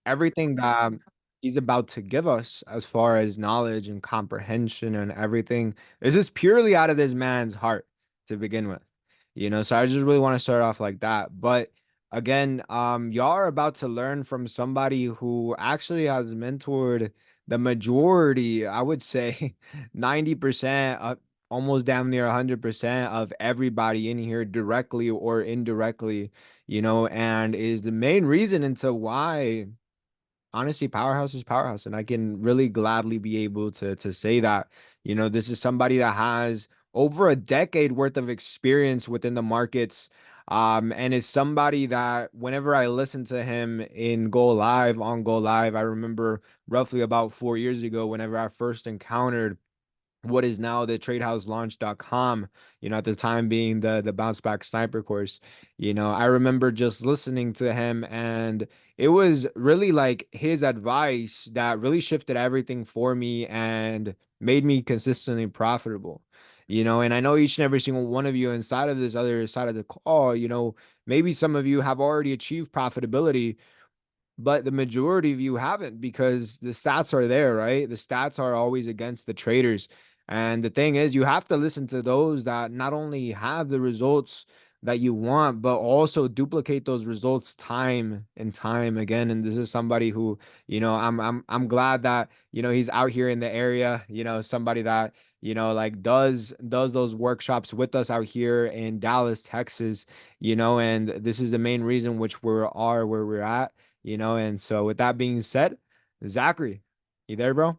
everything that he's about to give us as far as knowledge and comprehension and everything is just purely out of this man's heart to begin with. So I just really want to start off like that. But again, y'all are about to learn from somebody who actually has mentored the majority, I would say 90%, almost damn near 100% of everybody in here directly or indirectly, and is the main reason into why honestly Powerhouse is Powerhouse. And I can really gladly be able to say that. This is somebody that has over a decade worth of experience within the markets. And is somebody that whenever I listen to him in Go Live on Go Live, I remember roughly about 4 years ago, whenever I first encountered what is now the TradeHouseLaunch.com, at the time being the bounce back sniper course. I remember just listening to him, and it was really like his advice that really shifted everything for me and made me consistently profitable. And I know each and every single one of you inside of this other side of the call, maybe some of you have already achieved profitability, but the majority of you haven't because the stats are there, right? The stats are always against the traders. And the thing is, you have to listen to those that not only have the results that you want, but also duplicate those results time and time again. And this is somebody who, I'm glad that, he's out here in the area, somebody that, like does those workshops with us out here in Dallas, Texas, and this is the main reason which we are where we're at. And so with that being said, Zachary, you there, bro?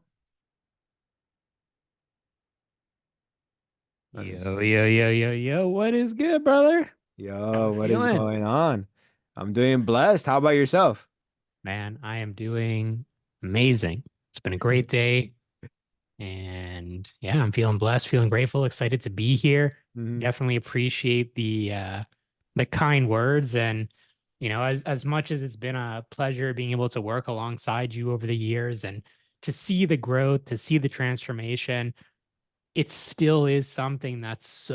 Let me Yo, see. yo, yo, yo, yo, what is good, brother? How Yo, we what is feeling? going on? I'm doing blessed. How about yourself? Man, I am doing amazing. It's been a great day. And yeah, I'm feeling blessed, feeling grateful, excited to be here. Mhm. Definitely appreciate the kind words. And as much as it's been a pleasure being able to work alongside you over the years and to see the growth, to see the transformation, it still is something that's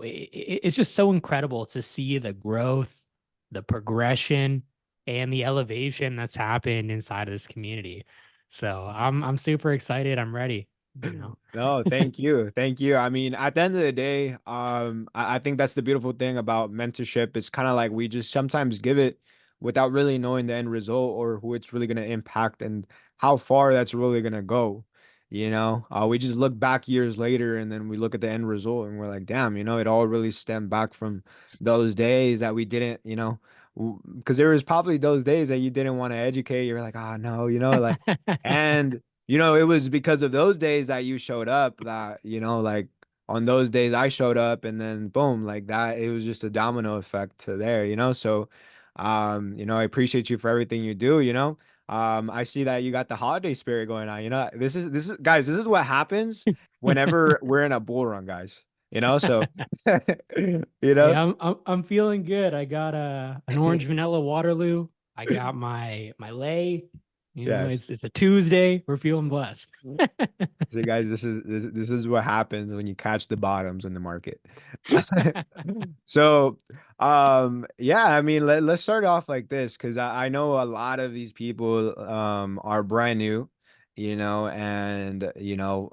it's just so incredible to see the growth, the progression, and the elevation that's happened inside of this community. So I'm super excited. I'm ready, you know. No, thank you. Thank you. I mean, at the end of the day, I think that's the beautiful thing about mentorship. It's kind of like we just sometimes give it without really knowing the end result or who it's really going to impact and how far that's really going to go. We just look back years later and then we look at the end result and we're like, damn, it all really stemmed back from those days that we didn't, because there was probably those days that you didn't want to educate. You're like, oh no, like, and it was because of those days that you showed up that, like on those days I showed up and then boom, like that, it was just a domino effect to there, So, I appreciate you for everything you do, I see that you got the holiday spirit going on, this is guys, this is what happens whenever we're in a bull run, guys, so, you Hey, know, I'm feeling good. I got an orange vanilla Waterloo. I got my lay. yes. It's a Tuesday. We're feeling blessed. So guys, this is what happens when you catch the bottoms in the market. So, yeah, I mean, let's start off like this because I know a lot of these people are brand new, and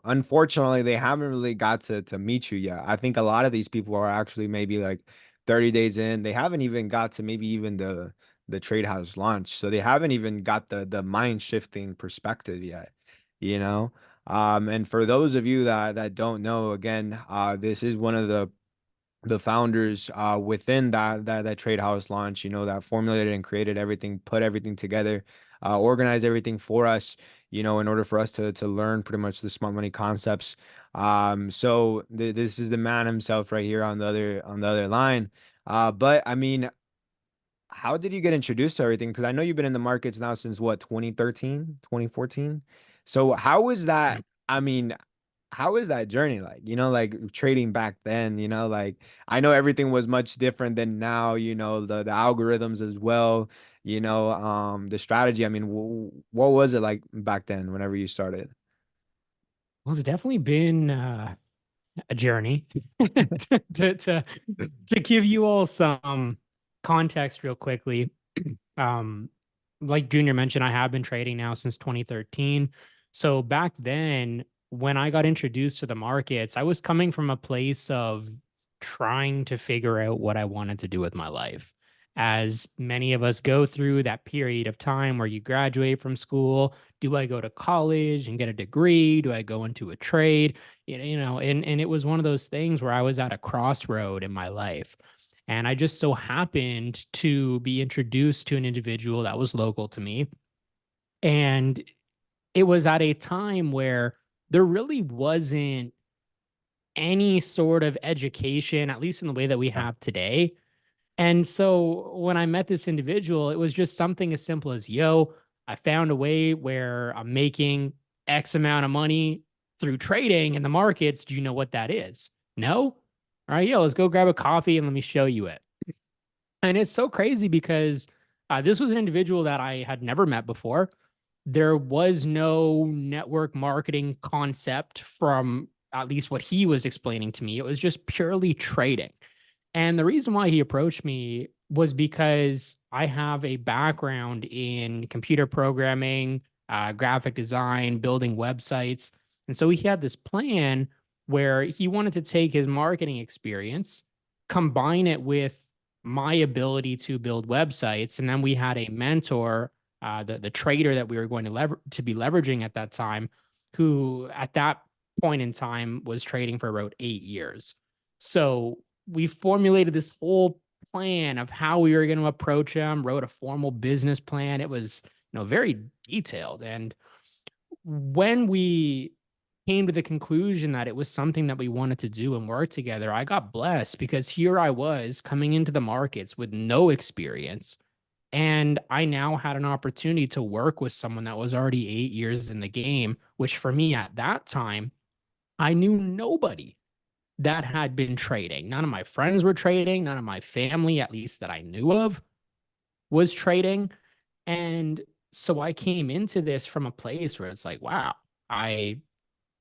unfortunately they haven't really got to meet you yet. I think a lot of these people are actually maybe like 30 days in. They haven't even got to maybe even the trade house launch. So they haven't even got the mind shifting perspective yet, you know. And for those of you that don't know, again, this is one of the founders within that trade house launch, that formulated and created everything, put everything together, organized everything for us, in order for us to learn pretty much the smart money concepts. So this is the man himself right here on the other line. But I mean, how did you get introduced to everything? Because I know you've been in the markets now since what, 2013, 2014. So how was that? I mean, how is that journey like? Like trading back then, like I know everything was much different than now, the algorithms as well, the strategy. I mean, what was it like back then whenever you started? Well, it's definitely been a journey to, to to to give you all some context real quickly. Um, like Junior mentioned, I have been trading now since 2013. So back then, when I got introduced to the markets, I was coming from a place of trying to figure out what I wanted to do with my life. As many of us go through that period of time where you graduate from school, do I go to college and get a degree? Do I go into a trade? And it was one of those things where I was at a crossroad in my life. And I just so happened to be introduced to an individual that was local to me. And it was at a time where there really wasn't any sort of education, at least in the way that we Yeah. have today. And so when I met this individual, it was just something as simple as, yo, I found a way where I'm making X amount of money through trading in the markets. Do you know what that is? No? All right, yo, let's go grab a coffee and let me show you it. And it's so crazy because this was an individual that I had never met before. There was no network marketing concept from at least what he was explaining to me. It was just purely trading. And the reason why he approached me was because I have a background in computer programming, graphic design, building websites. And so he had this plan where he wanted to take his marketing experience, combine it with my ability to build websites. And then we had a mentor, the trader that we were going to be leveraging at that time, who at that point in time was trading for about 8 years. So we formulated this whole plan of how we were going to approach him, wrote a formal business plan. It was, very detailed. And when we came to the conclusion that it was something that we wanted to do and work together, I got blessed because here I was coming into the markets with no experience. And I now had an opportunity to work with someone that was already 8 years in the game, which for me at that time, I knew nobody that had been trading. None of my friends were trading. None of my family, at least that I knew of, was trading. And so I came into this from a place where it's like, wow, I,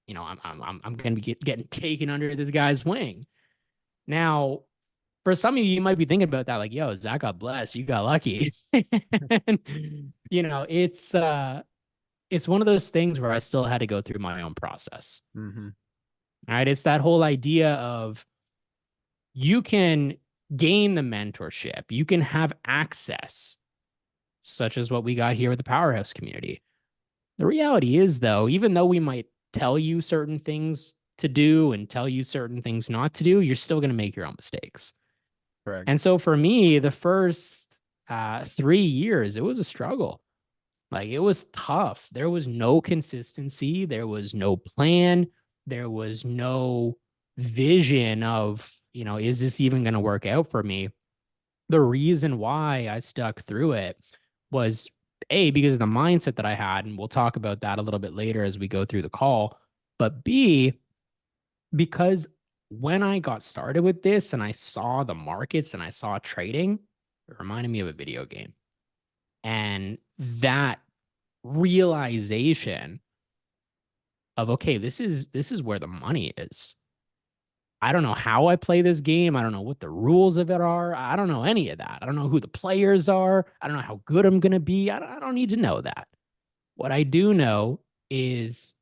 I'm going to be getting taken under this guy's wing. Now, for some of you, you might be thinking about that, like, yo, Zach got blessed, you got lucky. And, it's one of those things where I still had to go through my own process. Hmm. All right. It's that whole idea of you can gain the mentorship, you can have access, such as what we got here with the Powerhouse community. The reality is, though, even though we might tell you certain things to do and tell you certain things not to do, you're still going to make your own mistakes. Correct. And so for me, the first 3 years, it was a struggle. Like it was tough. There was no consistency. There was no plan. There was no vision of, is this even going to work out for me? The reason why I stuck through it was A, because of the mindset that I had. And we'll talk about that a little bit later as we go through the call. But B, because when I got started with this and I saw the markets and I saw trading, it reminded me of a video game. And that realization of, okay, this is where the money is. I don't know how I play this game. I don't know what the rules of it are. I don't know any of that. I don't know who the players are. I don't know how good I'm going to be. I don't need to know that. What I do know is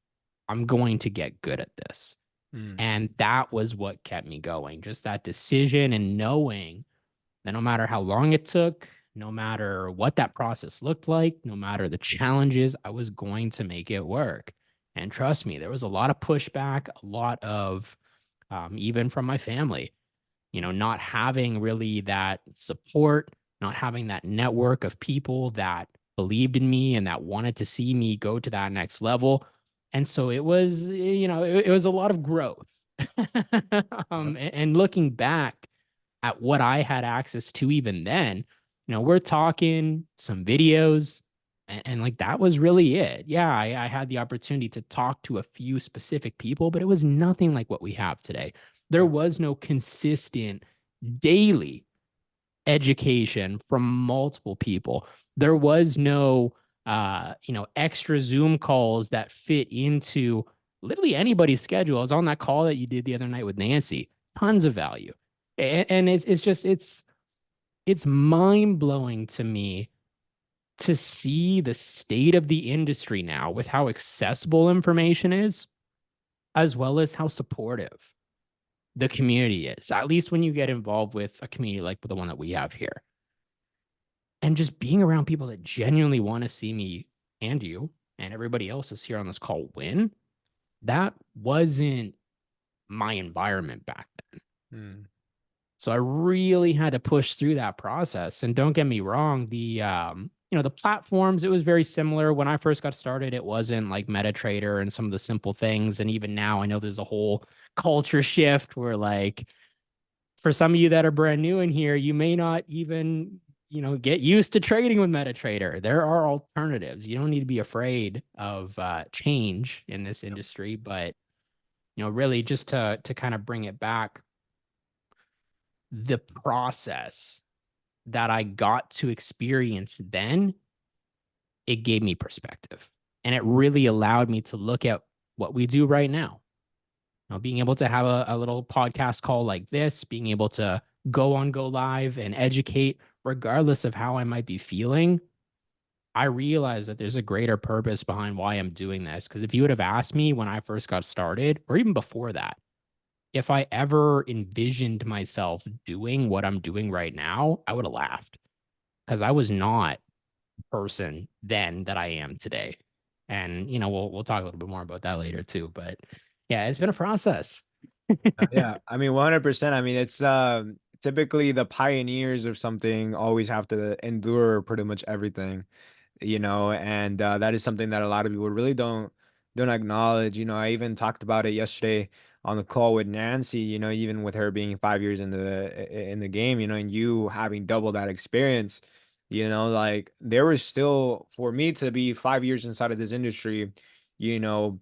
I'm going to get good at this. Mm. And that was what kept me going. Just that decision and knowing that no matter how long it took, no matter what that process looked like, no matter the challenges, I was going to make it work. And trust me, there was a lot of pushback, a lot of even from my family, not having really that support, not having that network of people that believed in me and that wanted to see me go to that next level. And so it was, it was a lot of growth. Yep. And looking back at what I had access to even then, we're talking some videos and like that was really it. Yeah, I had the opportunity to talk to a few specific people, but it was nothing like what we have today. There Yep. was no consistent daily education from multiple people. There was no extra Zoom calls that fit into literally anybody's schedule. I was on that call that you did the other night with Nancy. Tons of value. And it's just it's mind blowing to me to see the state of the industry now with how accessible information is, as well as how supportive the community is, at least when you get involved with a community like the one that we have here. And just being around people that genuinely want to see me and you and everybody else is here on this call win, that wasn't my environment back then. Mm. So I really had to push through that process. And don't get me wrong, the platforms, it was very similar. When I first got started, it wasn't like MetaTrader and some of the simple things. And even now, I know there's a whole culture shift where, like, for some of you that are brand new in here, you may not even, get used to trading with MetaTrader. There are alternatives. You don't need to be afraid of change in this industry, but really just to kind of bring it back, the process that I got to experience then, it gave me perspective. And it really allowed me to look at what we do right now. Being able to have a little podcast call like this, being able to go live and educate, regardless of how I might be feeling, I realize that there's a greater purpose behind why I'm doing this. Because if you would have asked me when I first got started, or even before that, if I ever envisioned myself doing what I'm doing right now, I would have laughed because I was not the person then that I am today. And we'll talk a little bit more about that later too. But yeah, it's been a process. Yeah, I mean, 100%. I mean, it's typically the pioneers of something always have to endure pretty much everything, and that is something that a lot of people really don't acknowledge. I even talked about it yesterday on the call with Nancy, even with her being 5 years in the game, and you having double that experience, like there was still for me to be 5 years inside of this industry, you know,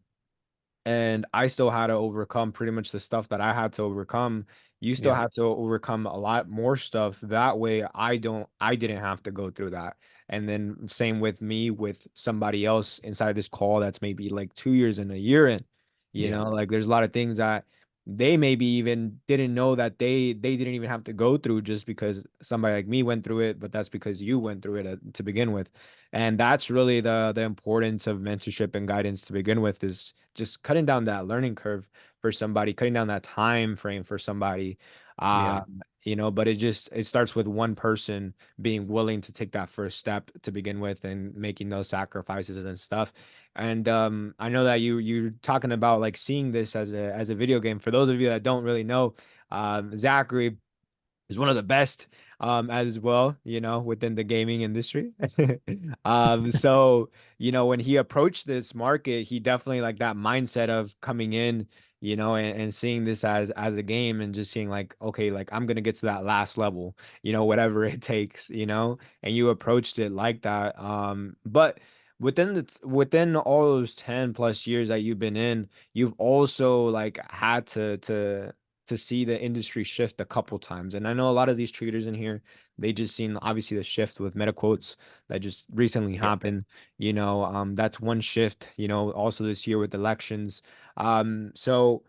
and I still had to overcome pretty much the stuff that I had to overcome. You still Yeah. had to overcome a lot more stuff. That way I didn't have to go through that. And then same with me with somebody else inside this call that's maybe like 2 years and a year in, Yeah. like there's a lot of things that they maybe even didn't know that they didn't even have to go through just because somebody like me went through it, but that's because you went through it to begin with. And that's really the importance of mentorship and guidance to begin with, is just cutting down that learning curve for somebody, cutting down that time frame for somebody. Yeah. But it starts with one person being willing to take that first step to begin with and making those sacrifices and stuff. And I know that you're talking about like seeing this as a video game. For those of you that don't really know, Zachary is one of the best as well, within the gaming industry. So, when he approached this market, he definitely like that mindset of coming in, and seeing this as a game and just seeing like, okay, like I'm gonna get to that last level, whatever it takes, and you approached it like that. But within all those 10 plus years that you've been in, you've also like had to see the industry shift a couple times. And I know a lot of these traders in here, they just seen obviously the shift with meta quotes that just recently Yep. happened. That's one shift, also this year with elections. So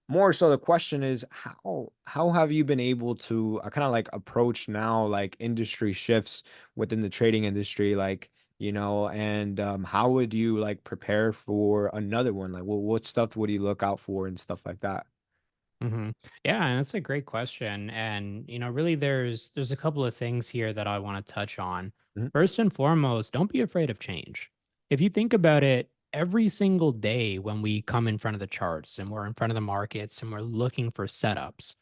more so the question is how have you been able to kind of like approach now like industry shifts within the trading industry, like, and how would you like prepare for another one? Like, what stuff would you look out for and stuff like that? hmm Yeah, and that's a great question. And really, there's a couple of things here that I want to touch on. Mhm. First and foremost, don't be afraid of change. If you think about it, every single day when we come in front of the charts and we're in front of the markets and we're looking for setups,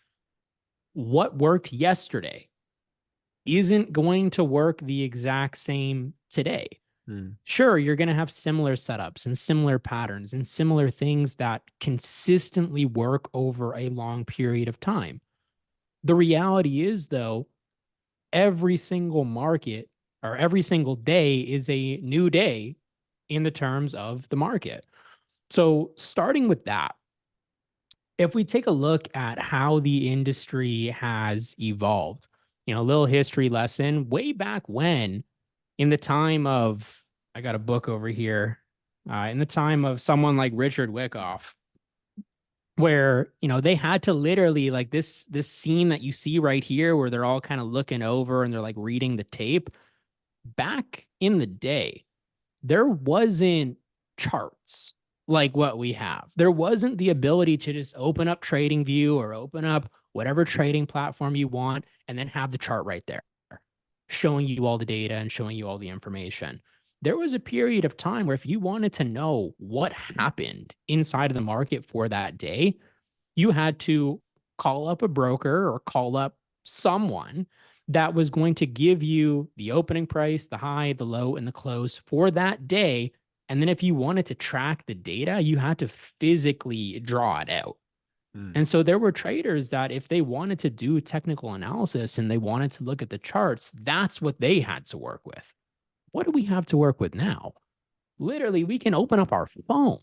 what worked yesterday isn't going to work the exact same today. Mm. Sure, you're going to have similar setups and similar patterns and similar things that consistently work over a long period of time. The reality is, though, every single market or every single day is a new day in the terms of the market. So, starting with that, if we take a look at how the industry has evolved, a little history lesson way back when, in the time of, I got a book over here, in the time of someone like Richard Wyckoff, where they had to literally, like, this scene that you see right here where they're all kind of looking over and they're like reading the tape. Back in the day, there wasn't charts like what we have. There wasn't the ability to just open up TradingView or open up whatever trading platform you want and then have the chart right there showing you all the data and showing you all the information. There was a period of time where if you wanted to know what happened inside of the market for that day, you had to call up a broker or call up someone that was going to give you the opening price, the high, the low, and the close for that day. And then if you wanted to track the data, you had to physically draw it out. Mm. And so there were traders that if they wanted to do technical analysis and they wanted to look at the charts, that's what they had to work with. What do we have to work with now? Literally, we can open up our phone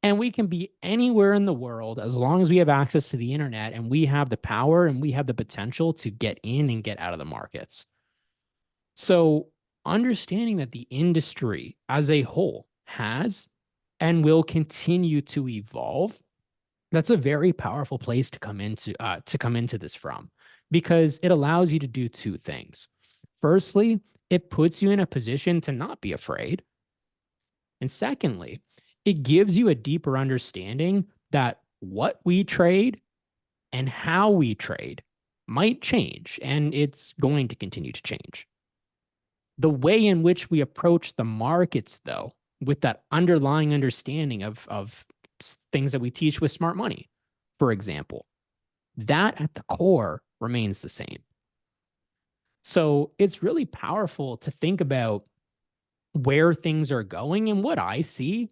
and we can be anywhere in the world as long as we have access to the internet and we have the power and we have the potential to get in and get out of the markets. So, understanding that the industry as a whole has and will continue to evolve, that's a very powerful place to come into this from, because it allows you to do two things. Firstly, it puts you in a position to not be afraid. And secondly, it gives you a deeper understanding that what we trade and how we trade might change, and it's going to continue to change. The way in which we approach the markets, though, with that underlying understanding of things that we teach with smart money, for example, that at the core remains the same. So it's really powerful to think about where things are going. And what I see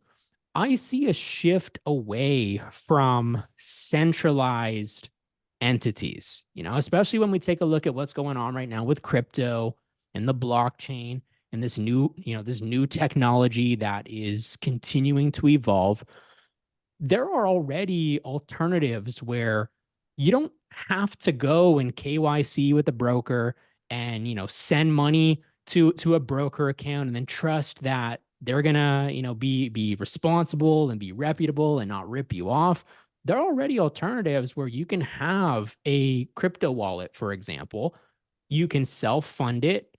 a shift away from centralized entities, especially when we take a look at what's going on right now with crypto and the blockchain and this new technology that is continuing to evolve. There are already alternatives where you don't have to go and KYC with a broker and send money to a broker account and then trust that they're gonna be responsible and be reputable and not rip you off. There are already alternatives where you can have a crypto wallet, for example. You can self-fund it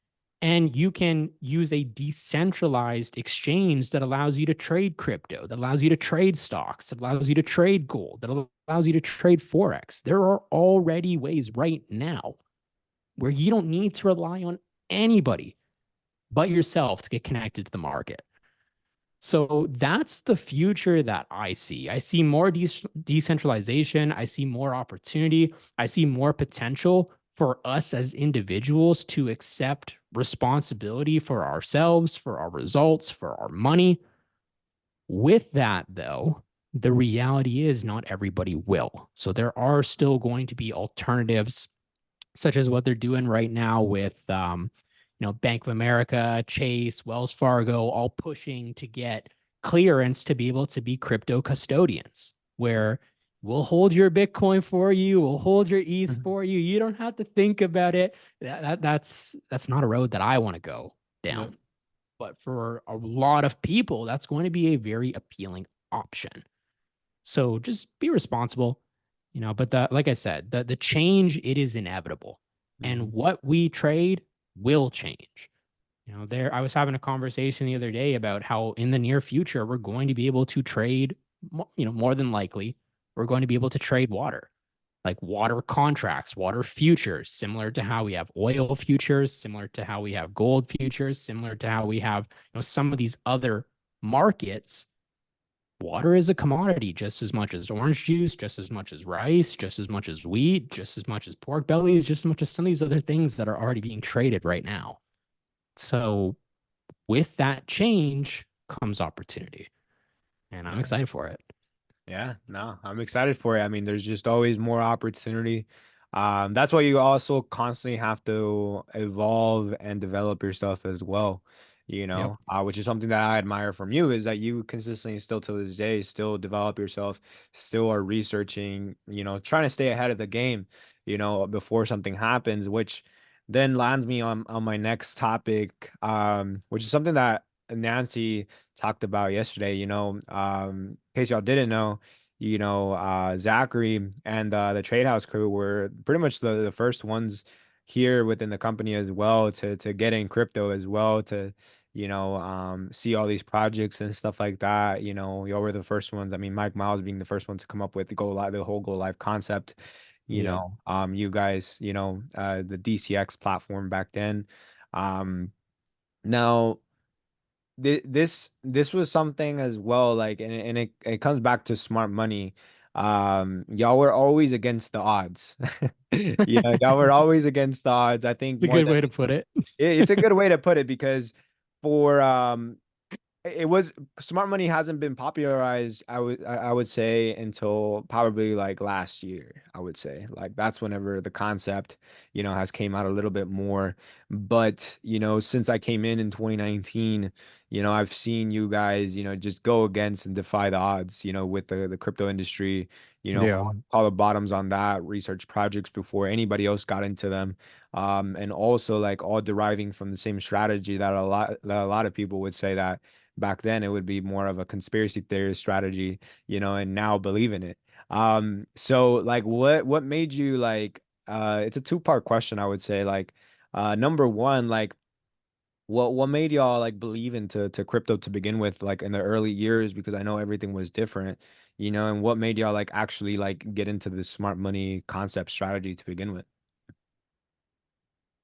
and you can use a decentralized exchange that allows you to trade crypto, that allows you to trade stocks, that allows you to trade gold, that allows you to trade Forex. There are already ways right now where you don't need to rely on anybody but yourself to get connected to the market. So that's the future that I see. I see more decentralization. I see more opportunity. I see more potential for us as individuals to accept responsibility for ourselves, for our results, for our money. With that, though, the reality is not everybody will. So there are still going to be alternatives, such as what they're doing right now with Bank of America, Chase, Wells Fargo, all pushing to get clearance to be able to be crypto custodians, where we'll hold your Bitcoin for you, we'll hold your ETH Mhm. for you. You don't have to think about it. That's not a road that I want to go Yeah. down. But for a lot of people, that's going to be a very appealing option. So just be responsible, but like I said, the change, it is inevitable. And Mhm. what we trade will change. I was having a conversation the other day about how in the near future we're going to be able to trade, more than likely, we're going to be able to trade water, like water contracts, water futures, similar to how we have oil futures, similar to how we have gold futures, similar to how we have, some of these other markets. Water is a commodity just as much as orange juice, just as much as rice, just as much as wheat, just as much as pork bellies, just as much as some of these other things that are already being traded right now. So, with that change comes opportunity, and I'm Yeah. excited for it. Yeah, no, I'm excited for it. I mean, there's just always more opportunity. That's why you also constantly have to evolve and develop your stuff as well, Yep. which is something that I admire from you is that you consistently still to this day still develop yourself, still are researching, trying to stay ahead of the game, before something happens, which then lands me on my next topic, which is something that Nancy talked about yesterday, in case y'all didn't know, Zachary and the Trade House crew were pretty much the first ones here within the company as well to get in crypto as well to see all these projects and stuff like that. Y'all were the first ones. I mean, Mike Miles being the first one to come up with the Go Live, the whole Go Live concept. Yeah. You guys, the DCX platform back then. Um, Now this was something as well, like, and it comes back to smart money. Y'all were always against the odds. Y'all were always against the odds. I think It's a more good than way to put it. it's a good way to put it because for it was smart money hasn't been popularized, I would say, until probably like last year. I would say like that's whenever the concept has came out a little bit more. But since I came in 2019, I've seen you guys just go against and defy the odds with the crypto industry, Yeah. call the bottoms on that, research projects before anybody else got into them. And also like all deriving from the same strategy that a lot of people would say that back then it would be more of a conspiracy theory strategy, and now believe in it. So like what made you like it's a two-part question, I would say. Like number one, like what made y'all like believe into crypto to begin with, like in the early years, because I know everything was different, and what made y'all like actually like get into the smart money concept strategy to begin with?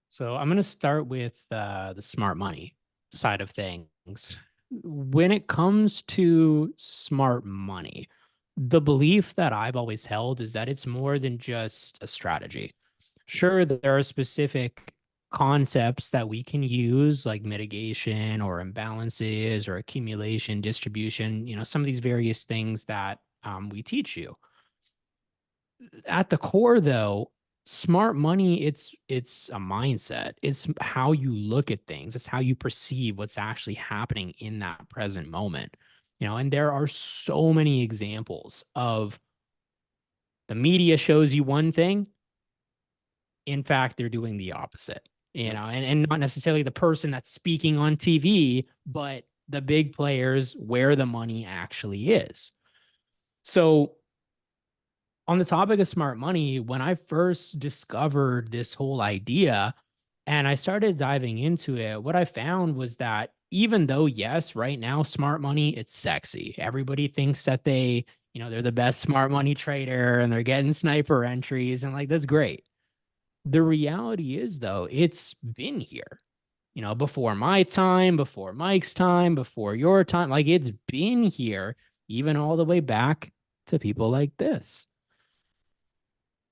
So I'm going to start with the smart money side of things. When it comes to smart money, the belief that I've always held is that it's more than just a strategy. Sure, there are specific concepts that we can use, like mitigation or imbalances or accumulation, distribution, some of these various things that we teach you. At the core, though, smart money, it's a mindset. It's how you look at things. It's how you perceive what's actually happening in that present moment. And there are so many examples of the media shows you one thing. In fact, they're doing the opposite, and not necessarily the person that's speaking on TV, but the big players where the money actually is. So on the topic of smart money, when I first discovered this whole idea and I started diving into it, what I found was that even though, yes, right now, smart money, it's sexy. Everybody thinks that they're the best smart money trader and they're getting sniper entries and like that's great. The reality is, though, it's been here, before my time, before Mike's time, before your time. Like it's been here, even all the way back to people like this.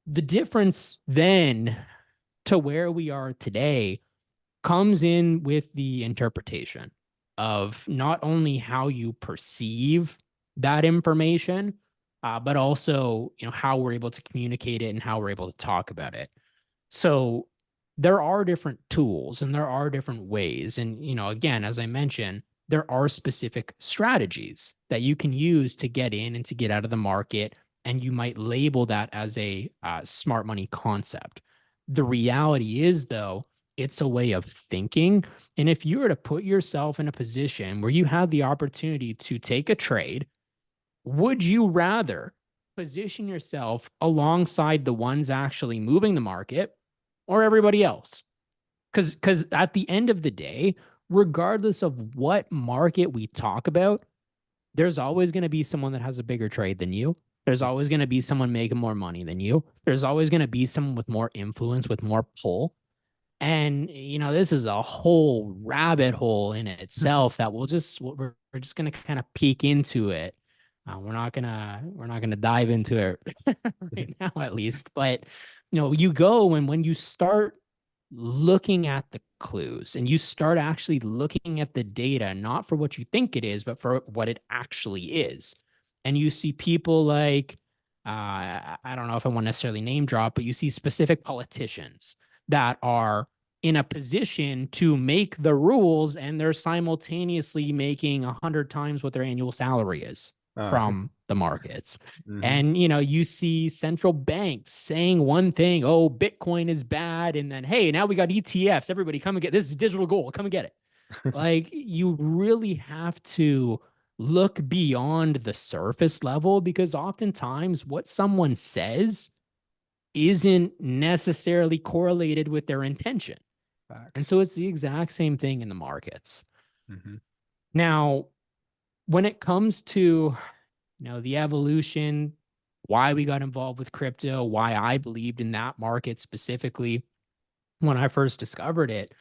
The difference then to where we are today comes in with the interpretation of not only how you perceive that information, but also how we're able to communicate it and how we're able to talk about it. So there are different tools and there are different ways. And, again, as I mentioned, there are specific strategies that you can use to get in and to get out of the market. And you might label that as a smart money concept. The reality is, though, it's a way of thinking. And if you were to put yourself in a position where you had the opportunity to take a trade, would you rather position yourself alongside the ones actually moving the market or everybody else? Because at the end of the day, regardless of what market we talk about, there's always going to be someone that has a bigger trade than you. There's always going to be someone making more money than you. There's always going to be someone with more influence, with more pull. And this is a whole rabbit hole in itself that we're just gonna kind of peek into it. We're not gonna dive into it right now, at least. But you go and when you start looking at the clues and you start actually looking at the data, not for what you think it is, but for what it actually is, and you see people like I don't know if I want to necessarily name drop, but you see specific politicians that are in a position to make the rules and they're simultaneously making 100 times what their annual salary is Uh, from the markets. hmm And you see central banks saying one thing, oh, Bitcoin is bad, and then hey, now we got ETFs, everybody come and get this is digital gold, come and get it. Like you really have to look beyond the surface level because oftentimes what someone says isn't necessarily correlated with their intention. And Facts. so it's the exact same thing in the markets. Hmm. Now, when it comes to, the evolution, why we got involved with crypto, why I believed in that market specifically when I first discovered it,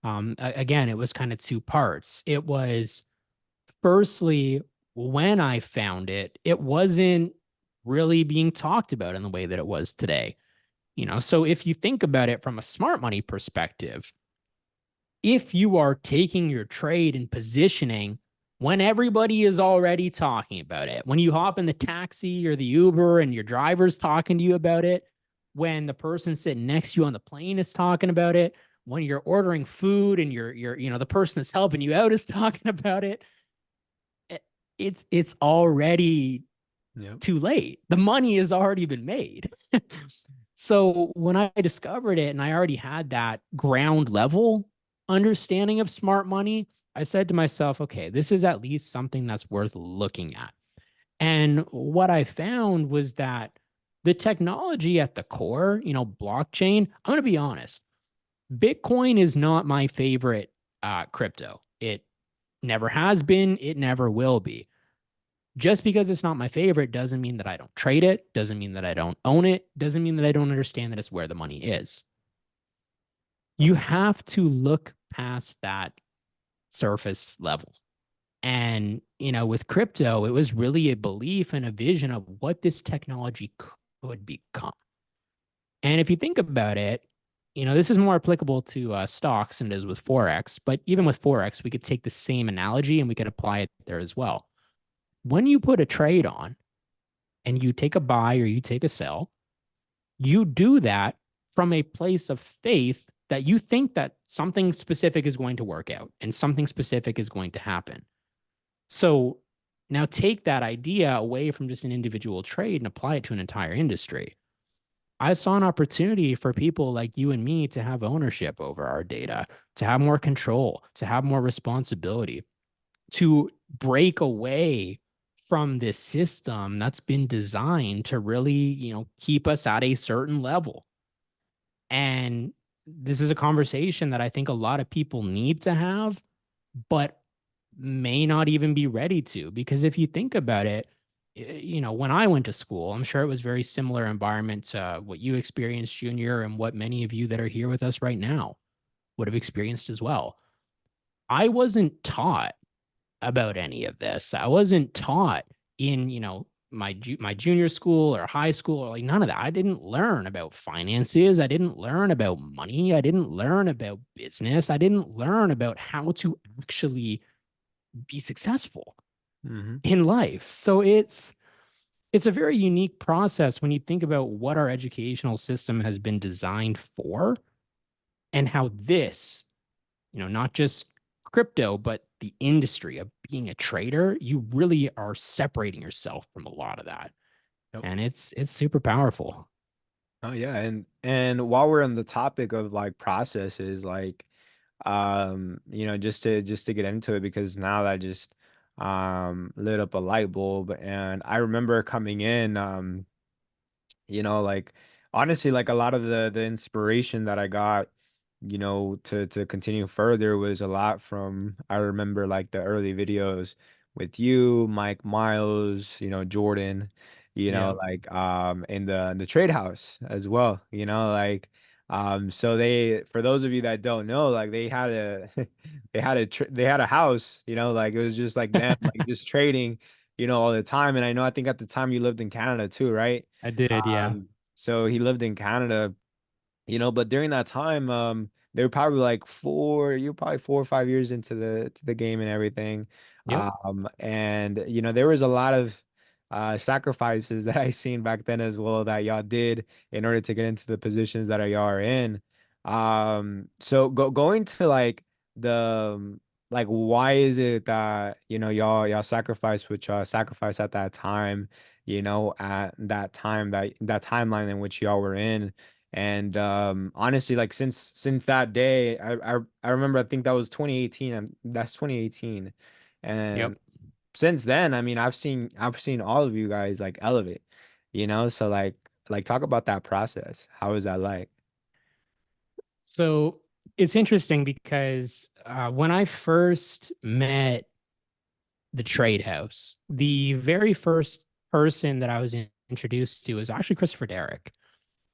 again, it was kind of two parts. It was firstly, when I found it, it wasn't really being talked about in the way that it was today. So if you think about it from a smart money perspective, if you are taking your trade and positioning when everybody is already talking about it, when you hop in the taxi or the Uber and your driver's talking to you about it, when the person sitting next to you on the plane is talking about it, when you're ordering food and the person that's helping you out is talking about it, it's already Yep. too late. The money has already been made. So when I discovered it and I already had that ground level understanding of smart money, I said to myself, okay, this is at least something that's worth looking at. And what I found was that the technology at the core, blockchain, I'm going to be honest, Bitcoin is not my favorite crypto. It never has been, it never will be. Just because it's not my favorite doesn't mean that I don't trade it, doesn't mean that I don't own it, doesn't mean that I don't understand that it's where the money is. You have to look past that surface level. And, with crypto, it was really a belief and a vision of what this technology could become. And if you think about it, this is more applicable to stocks than it is with Forex. But even with Forex, we could take the same analogy and we could apply it there as well. When you put a trade on and you take a buy or you take a sell, you do that from a place of faith that you think that something specific is going to work out and something specific is going to happen. So now take that idea away from just an individual trade and apply it to an entire industry. I saw an opportunity for people like you and me to have ownership over our data, to have more control, to have more responsibility, to break away from this system that's been designed to really, keep us at a certain level. And this is a conversation that I think a lot of people need to have, but may not even be ready to. Because if you think about it, when I went to school, I'm sure it was very similar environment to what you experienced, Junior, and what many of you that are here with us right now would have experienced as well. I wasn't taught about any of this. I wasn't taught in, my junior school or high school or like none of that. I didn't learn about finances. I didn't learn about money. I didn't learn about business. I didn't learn about how to actually be successful Hmm. in life. So it's a very unique process when you think about what our educational system has been designed for and how this, not just crypto, but the industry of being a trader, you really are separating yourself from a lot of that. Yep. And it's super powerful. Oh yeah, and while we're on the topic of like processes, like just to get into it because now that just lit up a light bulb and I remember coming in like honestly like a lot of the inspiration that I got to continue further was a lot from I remember like the early videos with you, Mike Miles, Jordan, Yeah. like in the trade house as well, like so they for those of you that don't know like they had a they had a house, like it was just like them like just trading all the time. And I think at the time you lived in Canada too, right? I did, yeah. So he lived in Canada, but during that time, they were probably like you're probably 4 or 5 years into the game and everything. Yep. And there was a lot of sacrifices that I seen back then as well that y'all did in order to get into the positions that y'all are in. So going to like the like why is it that y'all sacrifice what y'all sacrifice at that time, at that time that timeline in which y'all were in. And honestly, like since that day, I remember I think that was 2018. That's 2018. Yep. And since then, I mean, I've seen all of you guys like elevate, so like Like, talk about that process. How is that like? So it's interesting because when I first met the trade house, the very first person that I was introduced to was actually Christopher Derrick.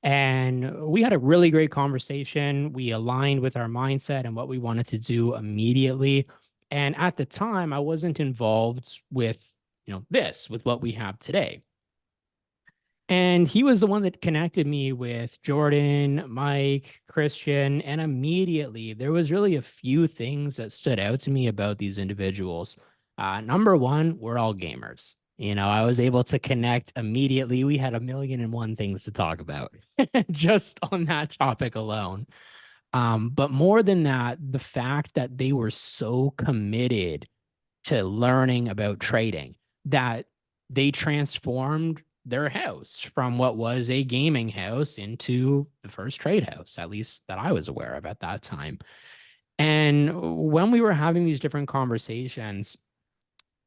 And we had a really great conversation. We aligned with our mindset and what we wanted to do immediately. And at the time, I wasn't involved with, this, with what we have today. And he was the one that connected me with Jordan, Mike, Christian, and immediately there was really a few things that stood out to me about these individuals. Number one, we're all gamers. I was able to connect immediately. We had a million and one things to talk about just on that topic alone. But more than that, the fact that they were so committed to learning about trading that they transformed their house from what was a gaming house into the first trade house, at least that I was aware of at that time. And when we were having these different conversations,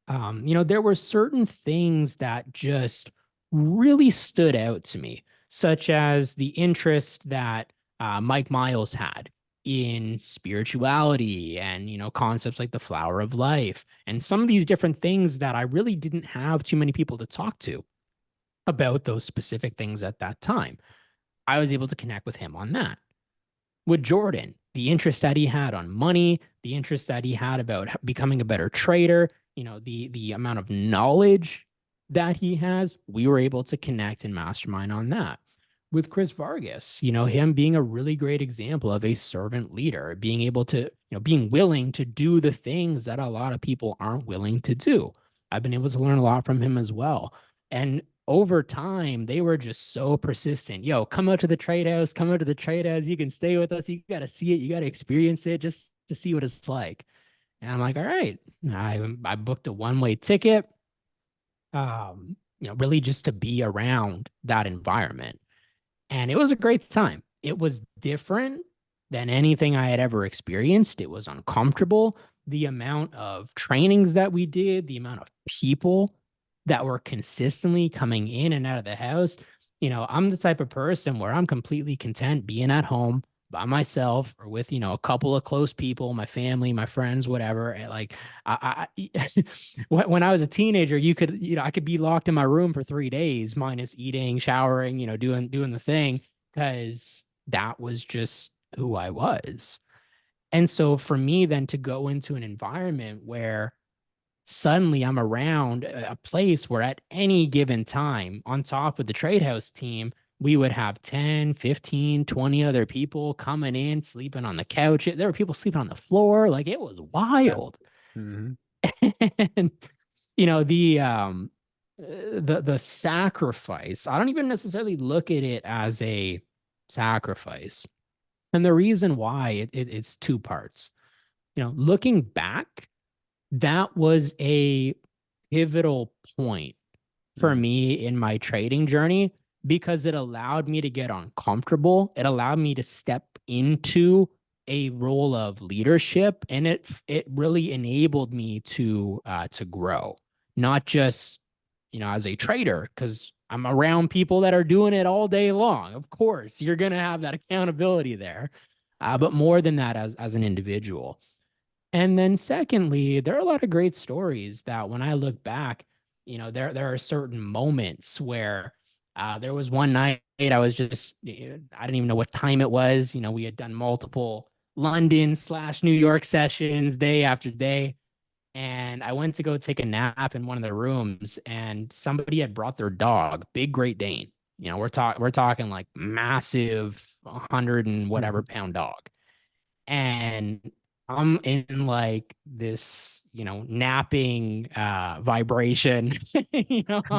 there were certain things that just really stood out to me, such as the interest that Mike Miles had in spirituality and, concepts like the flower of life and some of these different things that I really didn't have too many people to talk to about those specific things at that time. I was able to connect with him on that. With Jordan, the interest that he had on money, the interest that he had about becoming a better trader, the amount of knowledge that he has, we were able to connect and mastermind on that. With Chris Vargas, him being a really great example of a servant leader, being able to, being willing to do the things that a lot of people aren't willing to do. I've been able to learn a lot from him as well. And over time, they were just so persistent. Yo, come out to the trade house, come out to the trade house. You can stay with us. You got to see it. You got to experience it just to see what it's like. And I'm like, all right. I booked a one-way ticket, really just to be around that environment. And it was a great time. It was different than anything I had ever experienced. It was uncomfortable. The amount of trainings that we did, the amount of people that were consistently coming in and out of the house. I'm the type of person where I'm completely content being at home by myself or with, a couple of close people, my family, my friends, whatever. And like, when I was a teenager, I could be locked in my room for 3 days, minus eating, showering, doing the thing, because that was just who I was. And so for me, then to go into an environment where suddenly I'm around a place where at any given time, on top of the trade house team, we would have 10, 15, 20 other people coming in, sleeping on the couch. There were people sleeping on the floor. Like it was Yeah. wild. Hmm. And the sacrifice, I don't even necessarily look at it as a sacrifice. And the reason why it's two parts. Looking back, that was a pivotal point for Hmm. me in my trading journey because it allowed me to get uncomfortable. It allowed me to step into a role of leadership, and it really enabled me to grow, not just as a trader, because I'm around people that are doing it all day long. Of course, you're gonna have that accountability there, but more than that, as an individual. And then secondly, there are a lot of great stories that when I look back, there are certain moments where there was one night I was just I didn't even know what time it was. We had done multiple London/New York sessions day after day. And I went to go take a nap in one of the rooms, and somebody had brought their dog, big Great Dane. We're talking like massive 100 and whatever pound dog. And I'm in like this, napping vibration.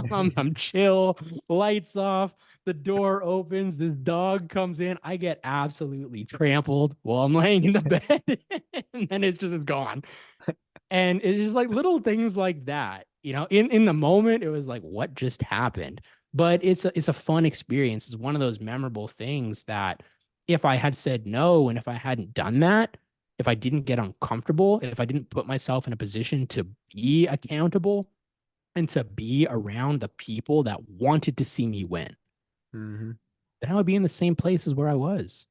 I'm chill, lights off, the door opens, this dog comes in. I get absolutely trampled while I'm laying in the bed, and then it's just is gone. And it's just like little things like that. In the moment, it was like, what just happened? But it's a fun experience. It's one of those memorable things that if I had said no and if I hadn't done that, if I didn't get uncomfortable, if I didn't put myself in a position to be accountable and to be around the people that wanted to see me win, Mm-hmm. then I would be in the same place as where I was.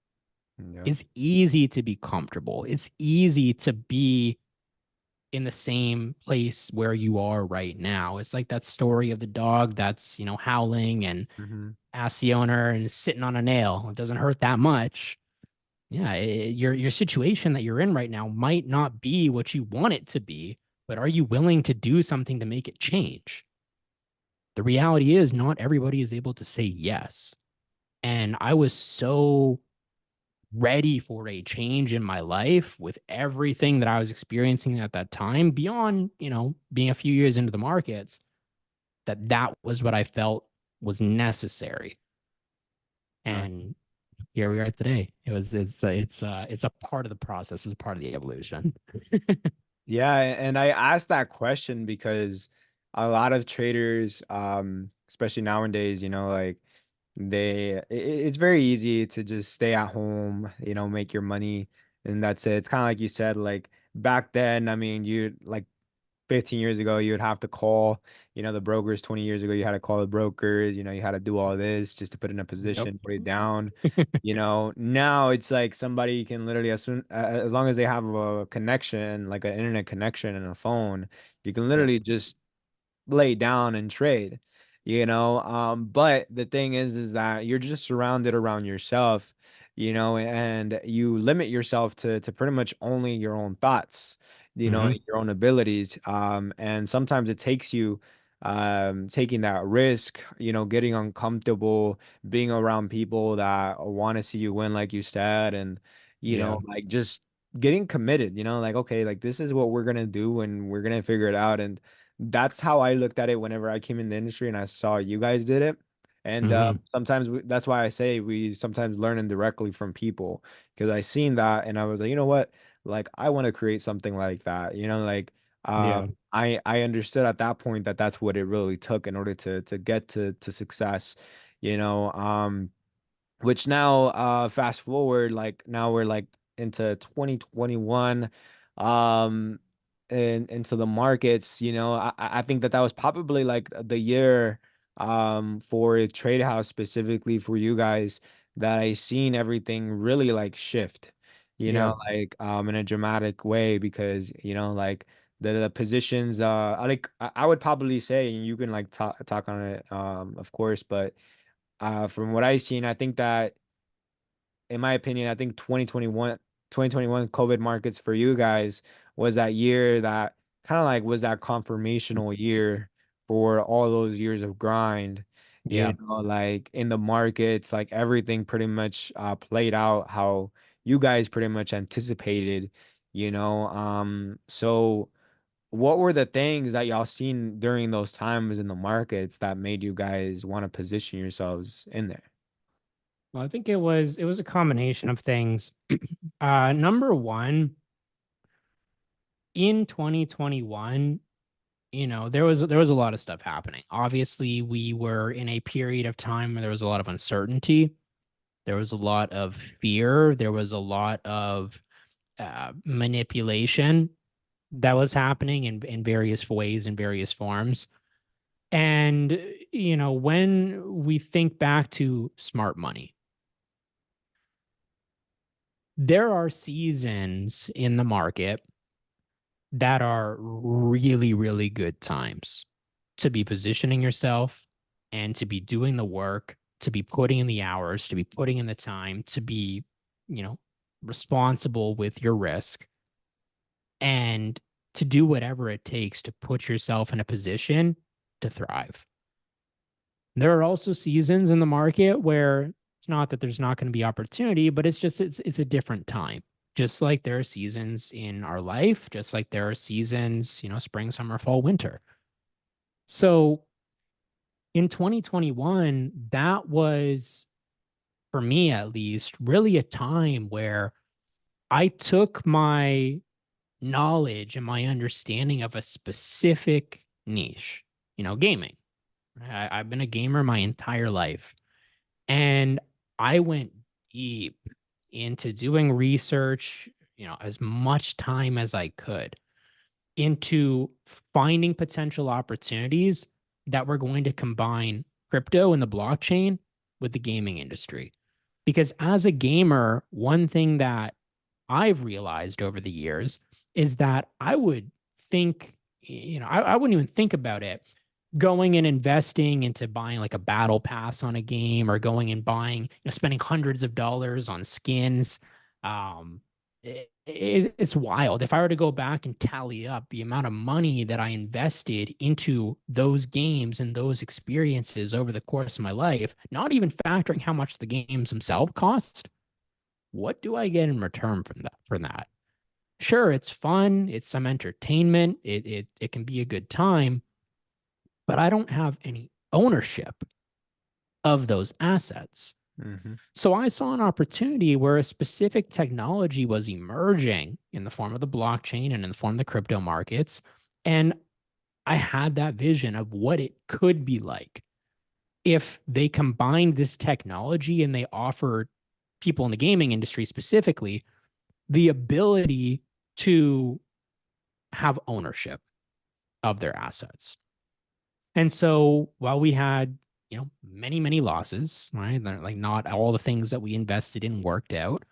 Yep. It's easy to be comfortable. It's easy to be in the same place where you are right now. It's like that story of the dog that's, howling and Mm-hmm. asks the owner and is sitting on a nail. It doesn't hurt that much. Yeah, your situation that you're in right now might not be what you want it to be, but are you willing to do something to make it change? The reality is not everybody is able to say yes. And I was so ready for a change in my life with everything that I was experiencing at that time, beyond, being a few years into the markets, that was what I felt was necessary. And here we are today. It's a part of the process, it's a part of the evolution. Yeah, and I asked that question because a lot of traders, especially nowadays, like it's very easy to just stay at home, make your money, and that's it. It's kind of like you said, like back then, I mean, you like 15 years ago, you would have to call, the brokers. 20 years ago, you had to call the brokers, you had to do all this just to put in a Yep. position, put it down. Now it's like somebody can literally, as long as they have a connection, like an internet connection and a phone, you can Yep. literally just lay down and trade, but the thing is that you're just surrounded around yourself, and you limit yourself to pretty much only your own thoughts, Hmm. your own abilities, and sometimes it takes you taking that risk, getting uncomfortable, being around people that want to see you win, like you said, and Yeah. like just getting committed, like, okay, like this is what we're gonna do and we're gonna figure it out. And that's how I looked at it whenever I came in the industry and I saw you guys did it. And Hmm. sometimes that's why I say we sometimes learn indirectly from people, because I seen that and I was like, you know what? Like I want to create something like that. Like Yeah. I understood at that point that that's what it really took in order to get to success. You know, which now fast forward, like now we're like into 2021, um and into the markets. I think that was probably like the year for a trade house, specifically for you guys, that I seen everything really like shift, Yeah. like in a dramatic way, because like the positions, I would probably say, and you can like talk on it, of course, but from what I've seen, I think that, in my opinion, I think 2021 COVID markets for you guys was that year that kind of like was that confirmational year for all those years of grind. Yeah. Like in the markets, like everything pretty much played out how you guys pretty much anticipated, so what were the things that y'all seen during those times in the markets that made you guys want to position yourselves in there? Well, I think it was a combination of things. Number one, in 2021, there was a lot of stuff happening. Obviously, we were in a period of time where there was a lot of uncertainty. There was a lot of fear. There was a lot of manipulation that was happening in various ways, in various forms. And, when we think back to smart money, there are seasons in the market that are really, really good times to be positioning yourself and to be doing the work, to be putting in the hours, to be putting in the time, to be, you know, responsible with your risk and to do whatever it takes to put yourself in a position to thrive. There are also seasons in the market where it's not that there's not going to be opportunity, but it's a different time. Just like there are seasons in our life, just like there are seasons, spring, summer, fall, winter. So in 2021, that was, for me at least, really a time where I took my knowledge and my understanding of a specific niche, gaming. I've been a gamer my entire life. And I went deep into doing research, as much time as I could into finding potential opportunities that were going to combine crypto and the blockchain with the gaming industry. Because as a gamer, one thing that I've realized over the years is that I would think, I wouldn't even think about it going and investing into buying like a battle pass on a game or going and buying, spending hundreds of dollars on skins. It's wild. If I were to go back and tally up the amount of money that I invested into those games and those experiences over the course of my life, not even factoring how much the games themselves cost, what do I get in return from that? Sure, it's fun, it's some entertainment, it can be a good time, but I don't have any ownership of those assets. Mm-hmm. So I saw an opportunity where a specific technology was emerging in the form of the blockchain and in the form of the crypto markets. And I had that vision of what it could be like if they combined this technology and they offered people in the gaming industry specifically the ability to have ownership of their assets. And so while we had, many, many losses, right? Like not all the things that we invested in worked out.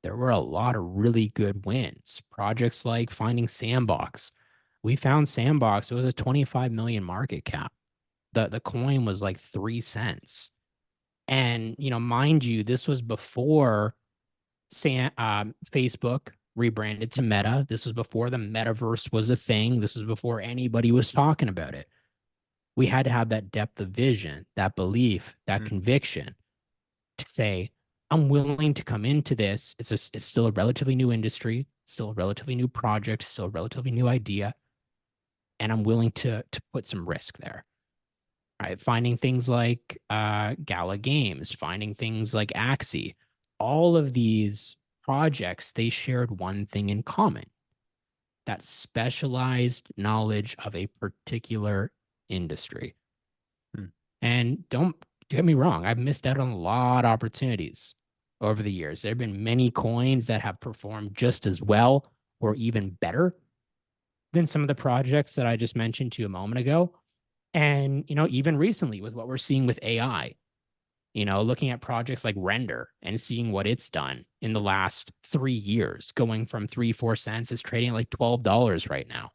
There were a lot of really good wins. Projects like finding Sandbox. We found Sandbox. It was a 25 million market cap. The coin was like 3 cents. And, mind you, this was before Facebook rebranded to Meta. This was before the metaverse was a thing. This was before anybody was talking about it. We had to have that depth of vision, that belief, that Mm-hmm. conviction to say, I'm willing to come into this. It's still a relatively new industry, still a relatively new project, still a relatively new idea. And I'm willing to put some risk there. Right. Finding things like Gala Games, finding things like Axie, all of these projects, they shared one thing in common, that specialized knowledge of a particular industry. Mm-hmm. And don't get me wrong, I've missed out on a lot of opportunities over the years. There have been many coins that have performed just as well or even better than some of the projects that I just mentioned to you a moment ago. And, even recently with what we're seeing with AI, looking at projects like Render and seeing what it's done in the last 3 years, going from 3, 4 cents, is trading at like $12 right now.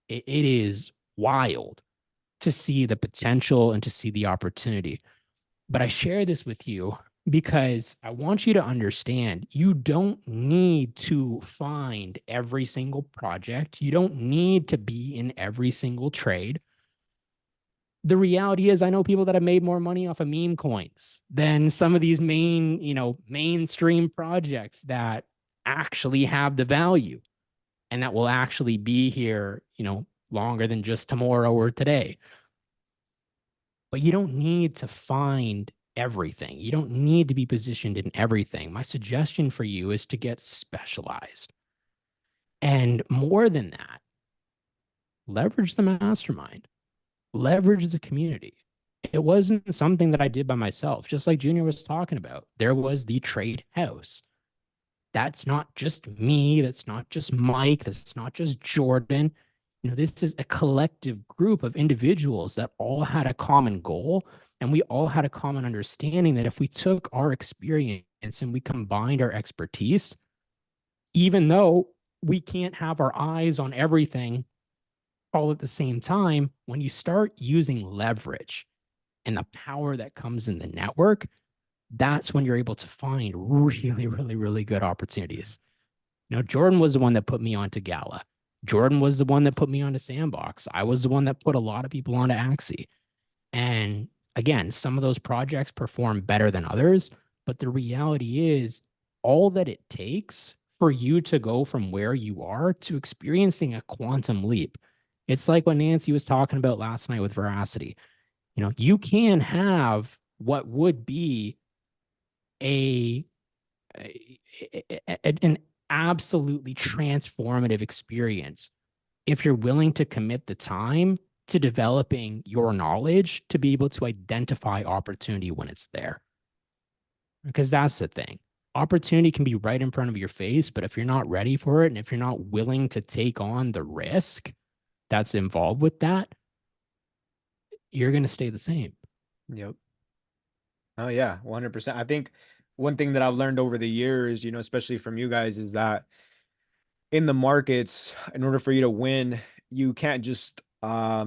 It is wild to see the potential and to see the opportunity. But I share this with you because I want you to understand you don't need to find every single project. You don't need to be in every single trade. The reality is, I know people that have made more money off of meme coins than some of these mainstream projects that actually have the value and that will actually be here, longer than just tomorrow or today. But you don't need to find everything. You don't need to be positioned in everything. My suggestion for you is to get specialized. And more than that, leverage the mastermind, leverage the community. It wasn't something that I did by myself, just like Junior was talking about. There was the trade house. That's not just me. That's not just Mike. That's not just Jordan. This is a collective group of individuals that all had a common goal. And we all had a common understanding that if we took our experience and we combined our expertise, even though we can't have our eyes on everything all at the same time, when you start using leverage and the power that comes in the network, that's when you're able to find really, really, really good opportunities. Jordan was the one that put me onto Gala. Jordan was the one that put me onto Sandbox. I was the one that put a lot of people onto Axie. And again, some of those projects perform better than others, but the reality is all that it takes for you to go from where you are to experiencing a quantum leap. It's like what Nancy was talking about last night with Veracity. You can have what would be a, an absolutely transformative experience if you're willing to commit the time to developing your knowledge to be able to identify opportunity when it's there. Because that's the thing. Opportunity can be right in front of your face, but if you're not ready for it and if you're not willing to take on the risk that's involved with that, you're going to stay the same. Yep. Oh yeah, 100%. I think one thing that I've learned over the years, especially from you guys, is that in the markets, in order for you to win, you can't just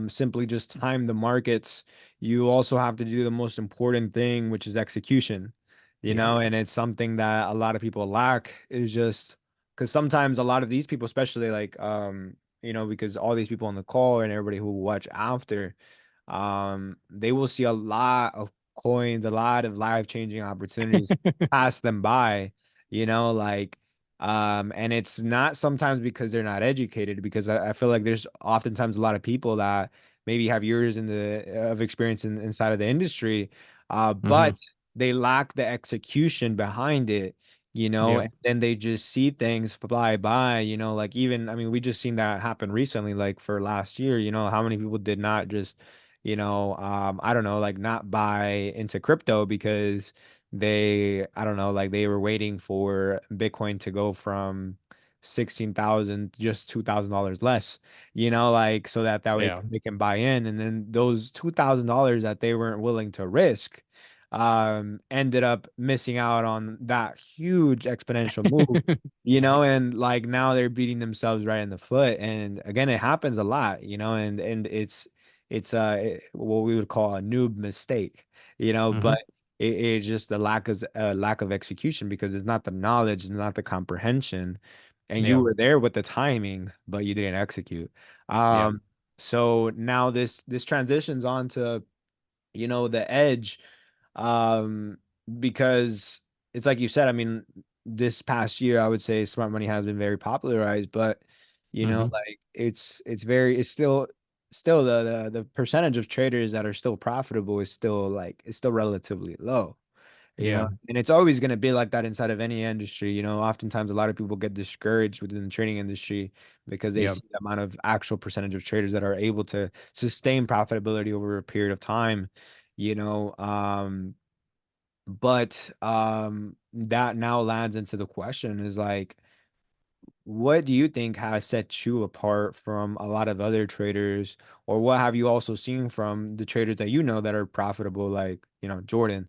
simply just time the markets. You also have to do the most important thing, which is execution. Yep. And it's something that a lot of people lack is just because sometimes a lot of these people, especially like because all these people on the call and everybody who watch after, they will see a lot of coins, a lot of life-changing opportunities pass them by, like and it's not sometimes because they're not educated, because I feel like there's oftentimes a lot of people that maybe have years of experience inside of the industry, Hmm. but they lack the execution behind it, Yep. and then they just see things fly by, like even, I mean, we just seen that happen recently, like for last year, how many people did not just, I don't know, like not buy into crypto because I don't know, like they were waiting for Bitcoin to go from 16,000 just $2,000 less, like so that way Yeah. they can buy in. And then those $2,000 that they weren't willing to risk ended up missing out on that huge exponential move, and like now they're beating themselves right in the foot. And again, it happens a lot, and it's what we would call a noob mistake, but Hmm. it's just a lack of execution, because it's not the knowledge, it's not the comprehension, and you Yeah. were there with the timing, but you didn't execute. Yeah. So now this transitions on to, the edge, um, because it's like you said, I mean, this past year, I would say smart money has been very popularized, but Hmm. like it's still the percentage of traders that are still profitable is still relatively low. Yeah. And it's always going to be like that inside of any industry. Oftentimes a lot of people get discouraged within the trading industry because they Yeah. see the amount of actual percentage of traders that are able to sustain profitability over a period of time, you know. But that now lands into the question is like, what do you think has set you apart from a lot of other traders, or what have you also seen from the traders that that are profitable, like, Jordan,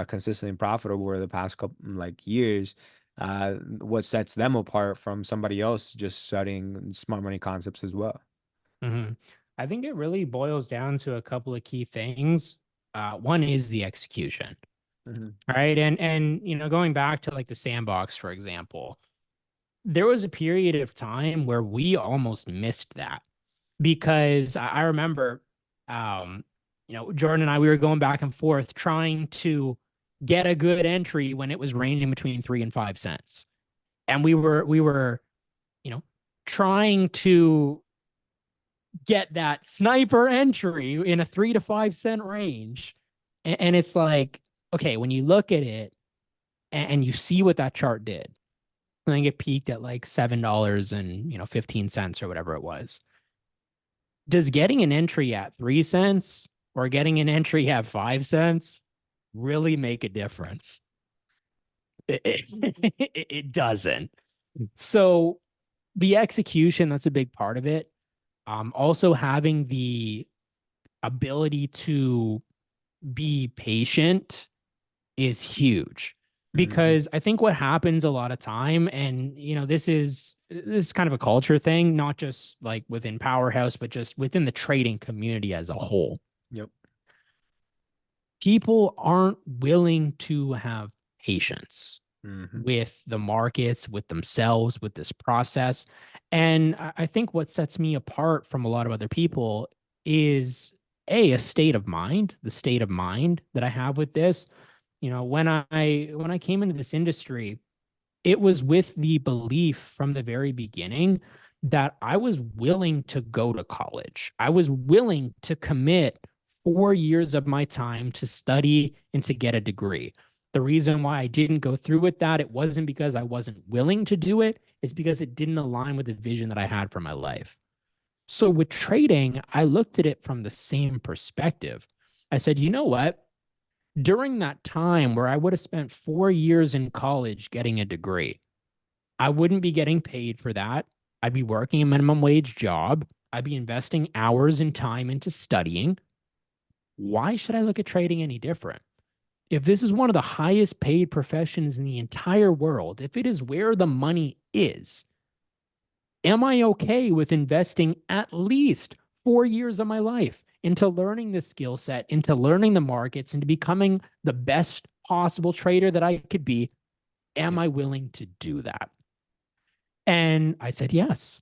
consistently profitable over the past couple like years? What sets them apart from somebody else just studying smart money concepts as well? Hmm. I think it really boils down to a couple of key things. One is the execution, Hmm. right? And going back to like the sandbox, for example, there was a period of time where we almost missed that because I remember, um, Jordan and I, we were going back and forth trying to get a good entry when it was ranging between 3 and 5 cents, and we were, you know, trying to get that sniper entry in a 3 to 5 cent range. And it's like, okay, when you look at it and you see what that chart did, I think it peaked at like $7 and 15 cents or whatever it was. Does getting an entry at 3 cents or getting an entry at 5 cents really make a difference? It doesn't. So the execution, that's a big part of it. Also having the ability to be patient is huge, Hmm. because I think what happens a lot of time, and this is kind of a culture thing, not just like within Powerhouse, but just within the trading community as a whole. Yep. People aren't willing to have patience Hmm. with the markets, with themselves, with this process. And I think what sets me apart from a lot of other people is a state of mind, the state of mind that I have with this. When I came into this industry, it was with the belief from the very beginning that I was willing to go to college. I was willing to commit 4 years of my time to study and to get a degree. The reason why I didn't go through with that, it wasn't because I wasn't willing to do it, it's because it didn't align with the vision that I had for my life. So with trading, I looked at it from the same perspective. I said, you know what? During that time where I would have spent 4 years in college getting a degree, I wouldn't be getting paid for that. I'd be working a minimum wage job. I'd be investing hours and time into studying. Why should I look at trading any different? If this is one of the highest paid professions in the entire world, if it is where the money is, am I okay with investing at least 4 years of my life into learning the skill set, into learning the markets, into becoming the best possible trader that I could be? Am Yep. I willing to do that? And I said yes.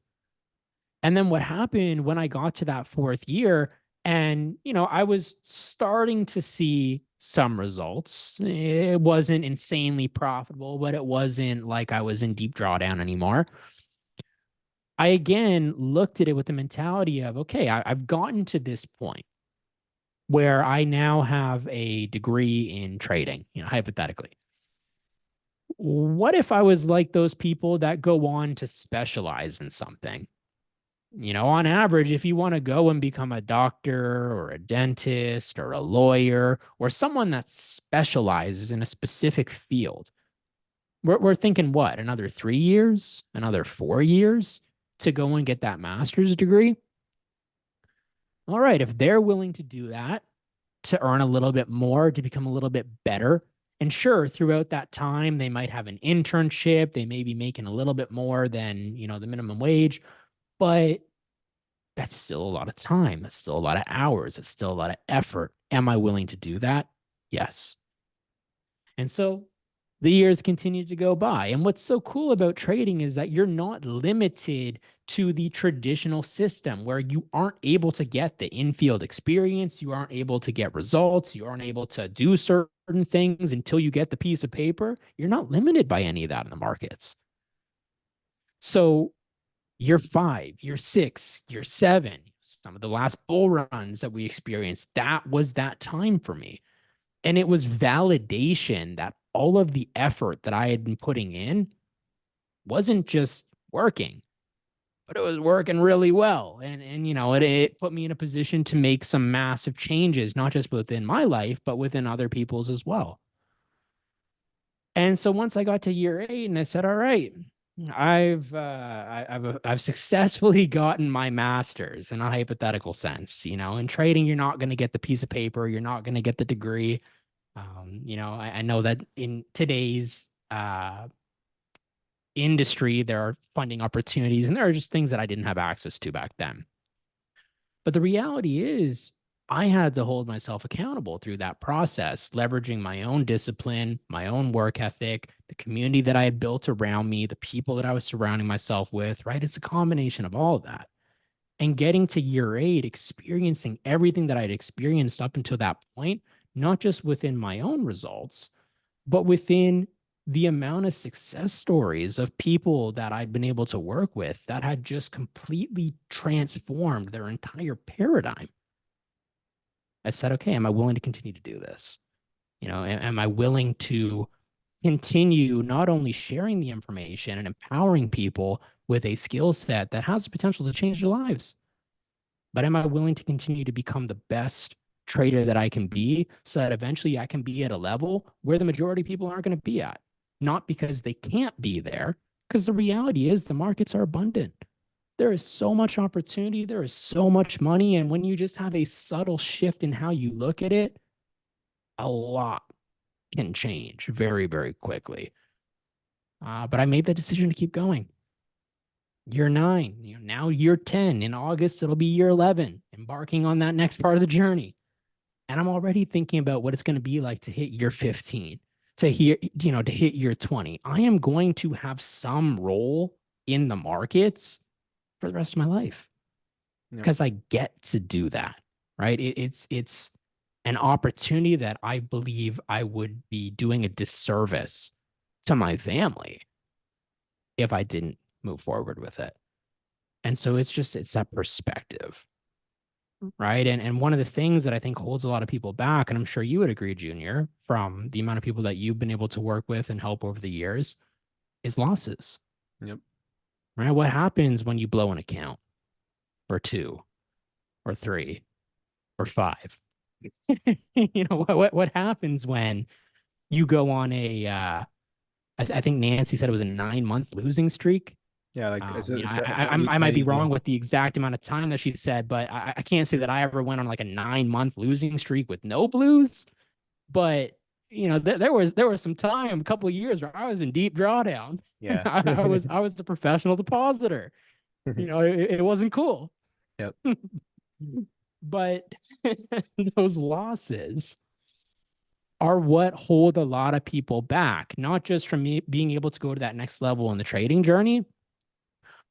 And then what happened when I got to that fourth year, and I was starting to see some results. It wasn't insanely profitable, but it wasn't like I was in deep drawdown anymore. I again looked at it with the mentality of, okay, I've gotten to this point where I now have a degree in trading, hypothetically. What if I was like those people that go on to specialize in something? On average, if you want to go and become a doctor or a dentist or a lawyer or someone that specializes in a specific field, we're thinking what, another 3 years, another 4 years to go and get that master's degree? All right, if they're willing to do that to earn a little bit more, to become a little bit better, and sure, throughout that time, they might have an internship, they may be making a little bit more than, the minimum wage, but that's still a lot of time. That's still a lot of hours. It's still a lot of effort. Am I willing to do that? Yes. And so the years continue to go by. And what's so cool about trading is that you're not limited to the traditional system where you aren't able to get the infield experience, you aren't able to get results, you aren't able to do certain things until you get the piece of paper. You're not limited by any of that in the markets. So year 5, year 6, year 7, some of the last bull runs that we experienced, that was that time for me. And it was validation that all of the effort that I had been putting in wasn't just working, but it was working really well. And it put me in a position to make some massive changes, not just within my life, but within other people's as well. And so once I got to year 8 and I said, all right, I've successfully gotten my master's in a hypothetical sense. In trading, you're not going to get the piece of paper, you're not going to get the degree. I know that in today's industry, there are funding opportunities and there are just things that I didn't have access to back then. But the reality is, I had to hold myself accountable through that process, leveraging my own discipline, my own work ethic, the community that I had built around me, the people that I was surrounding myself with, right? It's a combination of all of that. And getting to year 8, experiencing everything that I'd experienced up until that point, not just within my own results, but within the amount of success stories of people that I'd been able to work with that had just completely transformed their entire paradigm. I said, okay, am I willing to continue to do this? Am I willing to continue not only sharing the information and empowering people with a skill set that has the potential to change their lives, but am I willing to continue to become the best trader that I can be so that eventually I can be at a level where the majority of people aren't going to be at? Not because they can't be there, because the reality is the markets are abundant. There is so much opportunity, there is so much money. And when you just have a subtle shift in how you look at it, a lot can change very, very quickly. But I made the decision to keep going. Year 9, now year 10. In August, it'll be year 11, embarking on that next part of the journey. And I'm already thinking about what it's going to be like to hit year 15, to hit year 20. I am going to have some role in the markets for the rest of my life Yep. because I get to do that, right? It's an opportunity that I believe I would be doing a disservice to my family if I didn't move forward with it. And so it's that perspective, right? And one of the things that I think holds a lot of people back, and I'm sure you would agree, Junior, from the amount of people that you've been able to work with and help over the years, is losses, Yep. right? What happens when you blow an account or two or three or five? What happens when you go on a I think Nancy said it was a 9 month losing streak. Yeah, like I might be yeah. wrong with the exact amount of time that she said, but I can't say that I ever went on like a 9 month losing streak with no blues. But there was some time, a couple of years where I was in deep drawdowns. Yeah. I was the professional depositor. It wasn't cool. Yep. But those losses are what hold a lot of people back, not just from me being able to go to that next level in the trading journey,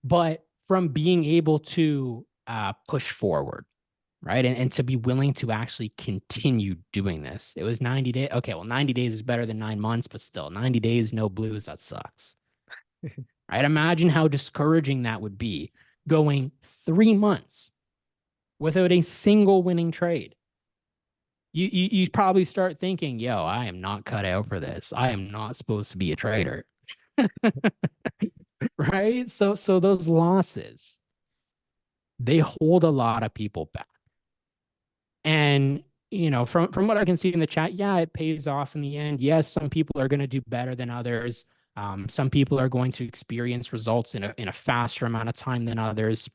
but from being able to push forward, right? And to be willing to actually continue doing this. It was 90 days. Okay, well, 90 days is better than 9 months, but still, 90 days, no blues, that sucks. Right? Imagine how discouraging that would be going 3 months without a single winning trade. You probably start thinking, yo, I am not cut out for this. I am not supposed to be a trader. Right? So those losses, they hold a lot of people back. And from what I can see in the chat, yeah, it pays off in the end. Yes, some people are going to do better than others. Some people are going to experience results in a faster amount of time than others.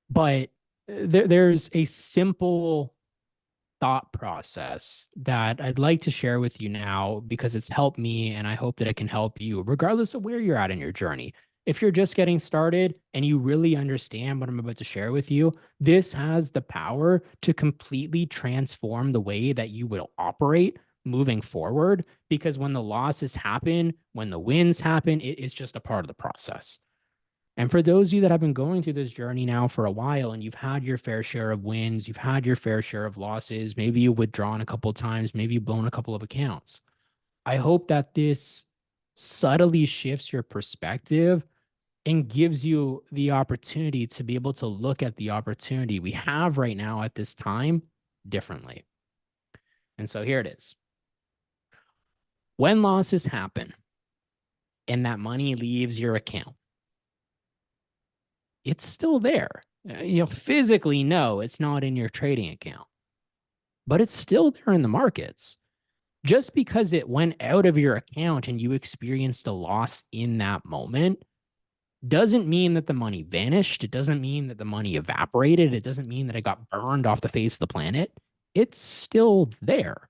But there's a simple thought process that I'd like to share with you now because it's helped me and I hope that it can help you, regardless of where you're at in your journey. If you're just getting started and you really understand what I'm about to share with you, this has the power to completely transform the way that you will operate moving forward. Because when the losses happen, when the wins happen, it is just a part of the process. And for those of you that have been going through this journey now for a while and you've had your fair share of wins, you've had your fair share of losses, maybe you've withdrawn a couple of times, maybe you've blown a couple of accounts. I hope that this subtly shifts your perspective and gives you the opportunity to be able to look at the opportunity we have right now at this time differently. And so here it is. When losses happen and that money leaves your account, it's still there. Physically, no, it's not in your trading account, but it's still there in the markets. Just because it went out of your account and you experienced a loss in that moment doesn't mean that the money vanished. It doesn't mean that the money evaporated. It doesn't mean that it got burned off the face of the planet. It's still there.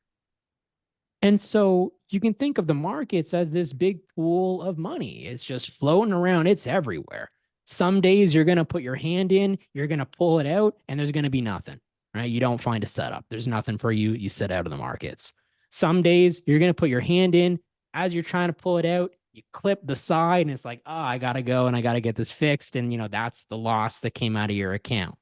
And so you can think of the markets as this big pool of money. It's just floating around, it's everywhere. Some days you're going to put your hand in, you're going to pull it out, and there's going to be nothing, right? You don't find a setup. There's nothing for you. You sit out of the markets. Some days you're going to put your hand in. As you're trying to pull it out, you clip the side, and it's like, oh, I got to go and I got to get this fixed. And, that's the loss that came out of your account.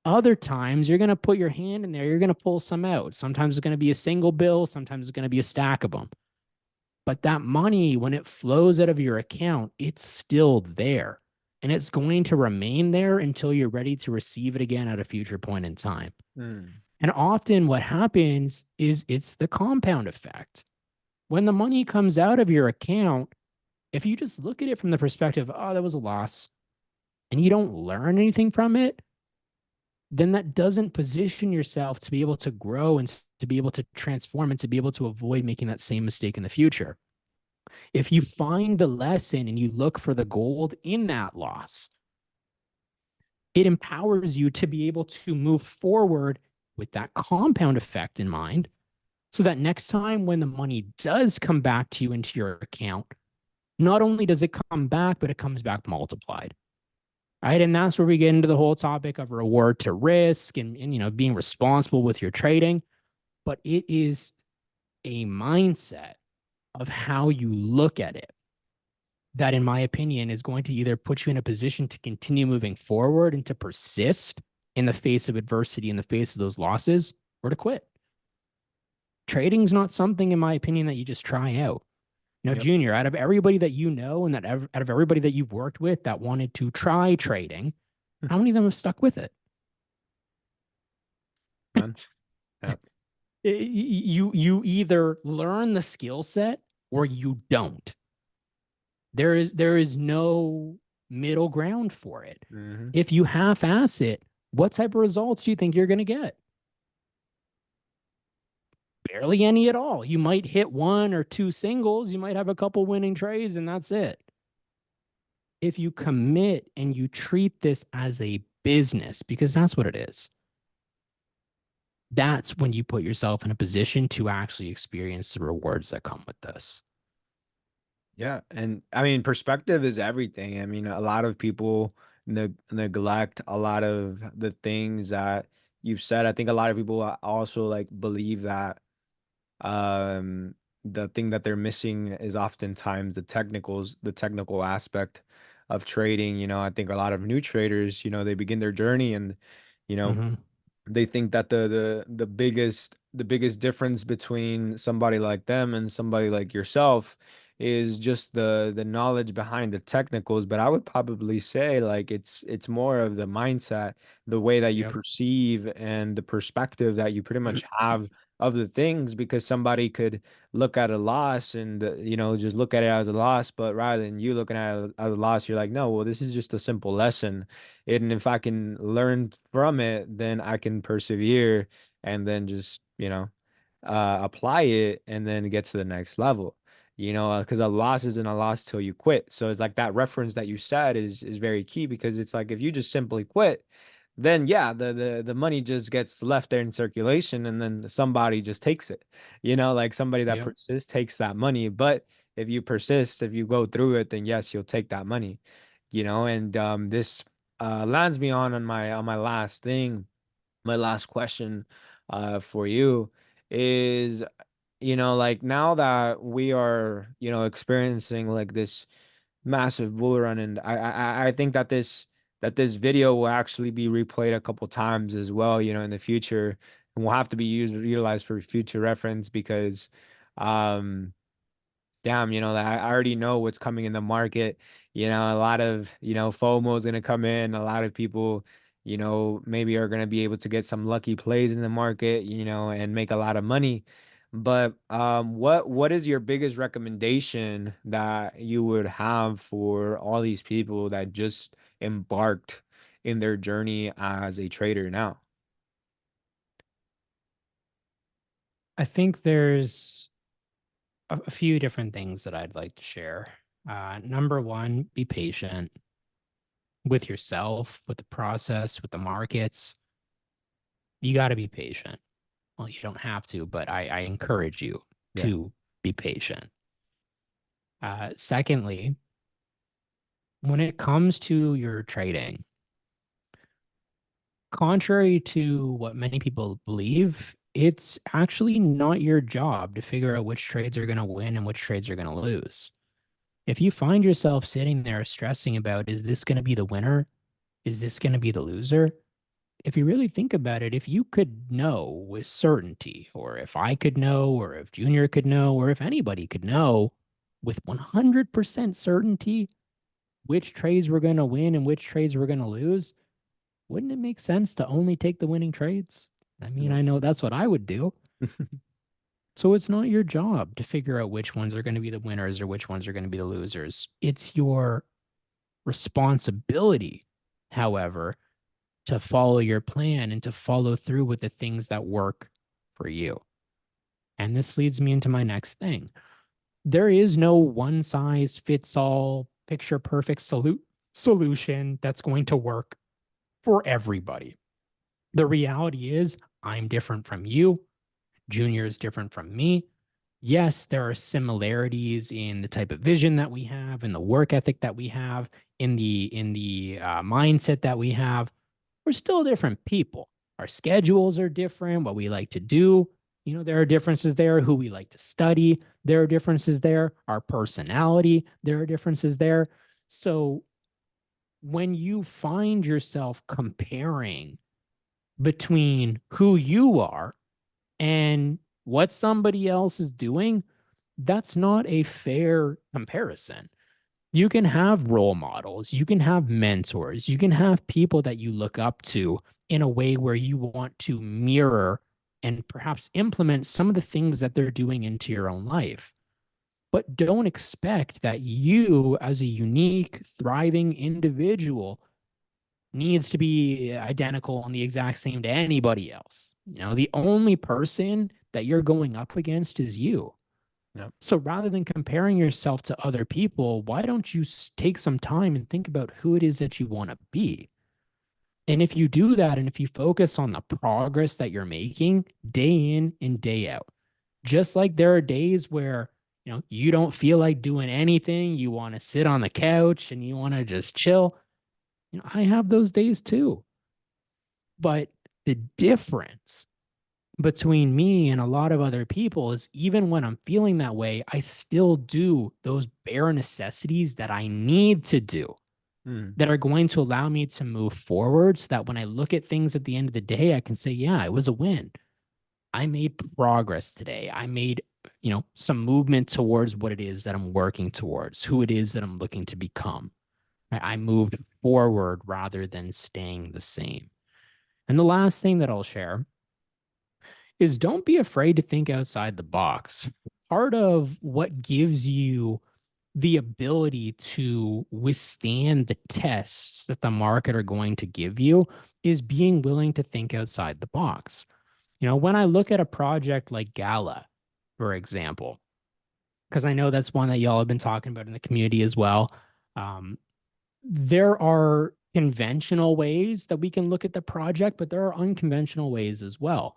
Other times, you're going to put your hand in there, you're going to pull some out. Sometimes it's going to be a single bill, sometimes it's going to be a stack of them. But that money, when it flows out of your account, it's still there. And it's going to remain there until you're ready to receive it again at a future point in time. Mm. And often what happens is it's the compound effect. When the money comes out of your account, if you just look at it from the perspective, oh, that was a loss, and you don't learn anything from it, then that doesn't position yourself to be able to grow and to be able to transform and to be able to avoid making that same mistake in the future. If you find the lesson and you look for the gold in that loss, it empowers you to be able to move forward with that compound effect in mind so that next time when the money does come back to you into your account, not only does it come back, but it comes back multiplied. Right. And that's where we get into the whole topic of reward to risk and being responsible with your trading. But it is a mindset of how you look at it that, in my opinion, is going to either put you in a position to continue moving forward and to persist in the face of adversity, in the face of those losses, or to quit. Trading is not something, in my opinion, that you just try out. Yep. Junior, out of everybody that you know and out of everybody that you've worked with that wanted to try trading, how many of them have stuck with it? Man. Yep. You either learn the skill set or you don't. There is no middle ground for it. Mm-hmm. If you half-ass it, what type of results do you think you're going to get? Barely any at all. You might hit one or two singles, you might have a couple winning trades, and that's it. If you commit and you treat this as a business, because that's what it is, that's when you put yourself in a position to actually experience the rewards that come with this. Yeah, and I mean, perspective is everything. I mean, a lot of people neglect a lot of the things that you've said. I think a lot of people also like believe that um the thing that they're missing is oftentimes the technical aspect of trading. I think a lot of new traders, they begin their journey and you know Mm-hmm. they think that the biggest difference between somebody like them and somebody like yourself is just the knowledge behind the technicals. But I would probably say like it's more of the mindset, the way that you Yep. perceive and the perspective that you pretty much have of the things, because somebody could look at a loss and just look at it as a loss, but rather than you looking at it as a loss, you're like, no, well, this is just a simple lesson, and if I can learn from it, then I can persevere and then just, apply it and then get to the next level. Because a loss isn't a loss till you quit. So it's like that reference that you said is very key, because it's like if you just simply quit, then yeah, the money just gets left there in circulation and then somebody just takes it. Like somebody that Yep. persists takes that money. But if you persist, if you go through it, then yes, you'll take that money. And this lands me on my last thing, my last question for you is, like now that we are, experiencing like this massive bull run, and I think that this video will actually be replayed a couple times as well, in the future, and will have to be utilized for future reference, because um damn, I already know what's coming in the market. A lot of, FOMO is going to come in. A lot of people, maybe are going to be able to get some lucky plays in the market, and make a lot of money. But what is your biggest recommendation that you would have for all these people that just embarked in their journey as a trader now? I think there's a few different things that I'd like to share. Number one, be patient with yourself, with the process, with the markets. You got to be patient. Well, you don't have to, but I encourage you Yeah. to be patient. Secondly, when it comes to your trading, contrary to what many people believe, it's actually not your job to figure out which trades are going to win and which trades are going to lose. If you find yourself sitting there stressing about, is this going to be the winner? Is this going to be the loser? If you really think about it, if you could know with certainty, or if I could know, or if Junior could know, or if anybody could know with 100% certainty which trades we're going to win and which trades we're going to lose, wouldn't it make sense to only take the winning trades? I mean, Yeah. I know that's what I would do. So it's not your job to figure out which ones are going to be the winners or which ones are going to be the losers. It's your responsibility, however, to follow your plan and to follow through with the things that work for you. And this leads me into my next thing. There is no one size fits all picture perfect solution that's going to work for everybody. The reality is, I'm different from you. Junior is different from me. Yes, there are similarities in the type of vision that we have, in the work ethic that we have, in the mindset that we have. We're still different people. Our schedules are different. What we like to do, there are differences there. Who we like to study, there are differences there. Our personality, there are differences there. So when you find yourself comparing between who you are and what somebody else is doing, that's not a fair comparison. You can have role models, you can have mentors, you can have people that you look up to in a way where you want to mirror and perhaps implement some of the things that they're doing into your own life. But don't expect that you, as a unique, thriving individual, needs to be identical and the exact same to anybody else. The only person that you're going up against is you. Yep. So rather than comparing yourself to other people, why don't you take some time and think about who it is that you want to be? And if you do that, and if you focus on the progress that you're making day in and day out, just like there are days where, you don't feel like doing anything, you want to sit on the couch and you want to just chill. I have those days too. But the difference between me and a lot of other people is even when I'm feeling that way, I still do those bare necessities that I need to do Mm, that are going to allow me to move forward so that when I look at things at the end of the day, I can say, yeah, it was a win. I made progress today. I made, some movement towards what it is that I'm working towards, who it is that I'm looking to become. I moved forward rather than staying the same. And the last thing that I'll share is don't be afraid to think outside the box. Part of what gives you the ability to withstand the tests that the market are going to give you is being willing to think outside the box. When I look at a project like Gala, for example, because I know that's one that y'all have been talking about in the community as well. Um, there are conventional ways that we can look at the project, but there are unconventional ways as well.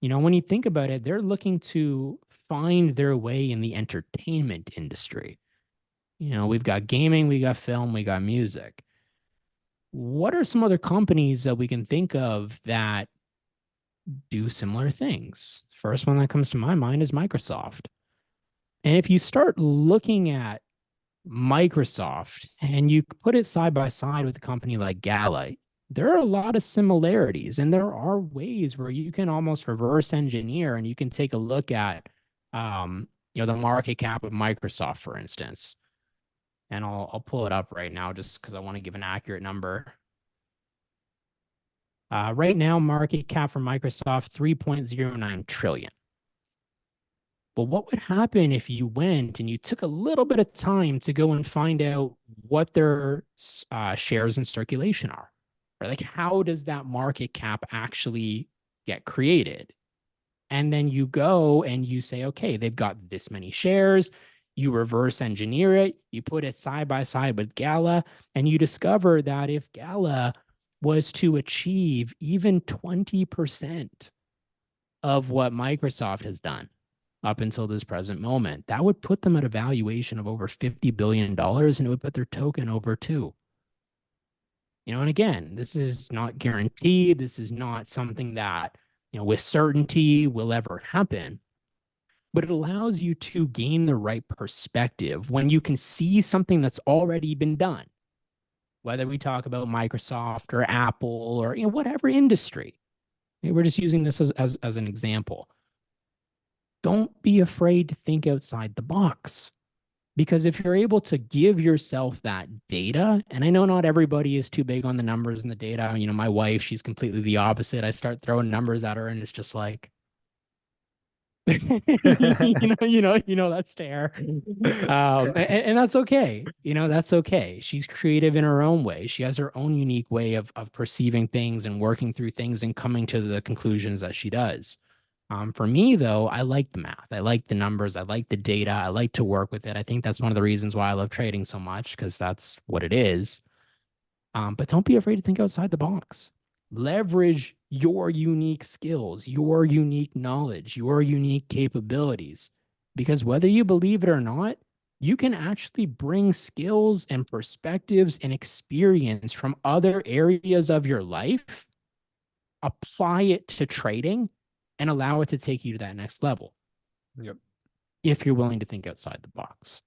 When you think about it, they're looking to find their way in the entertainment industry. We've got gaming, we got film, we got music. What are some other companies that we can think of that do similar things? First one that comes to my mind is Microsoft. And if you start looking at Microsoft and you put it side by side with a company like Gala, there are a lot of similarities, and there are ways where you can almost reverse engineer and you can take a look at, the market cap of Microsoft, for instance. And I'll pull it up right now just because I want to give an accurate number. Right now, market cap for Microsoft 3.09 trillion. But what would happen if you went and you took a little bit of time to go and find out what their shares in circulation are? Or like, how does that market cap actually get created? And then you go and you say, okay, they've got this many shares. You reverse engineer it, you put it side by side with Gala, and you discover that if Gala was to achieve even 20% of what Microsoft has done up until this present moment, that would put them at a valuation of over $50 billion, and it would put their token over two. And again, this is not guaranteed. This is not something that, with certainty will ever happen, but it allows you to gain the right perspective when you can see something that's already been done, whether we talk about Microsoft or Apple or, whatever industry. We're just using this as an example. Don't be afraid to think outside the box. Because if you're able to give yourself that data, and I know not everybody is too big on the numbers and the data. My wife, she's completely the opposite. I start throwing numbers at her, and it's just like, that stare. And that's okay. That's okay. She's creative in her own way. She has her own unique way of perceiving things and working through things and coming to the conclusions that she does. For me, though, I like the math. I like the numbers. I like the data. I like to work with it. I think that's one of the reasons why I love trading so much, because that's what it is. But don't be afraid to think outside the box. Leverage your unique skills, your unique knowledge, your unique capabilities. Because whether you believe it or not, you can actually bring skills and perspectives and experience from other areas of your life, apply it to trading, and allow it to take you to that next level yep. if you're willing to think outside the box.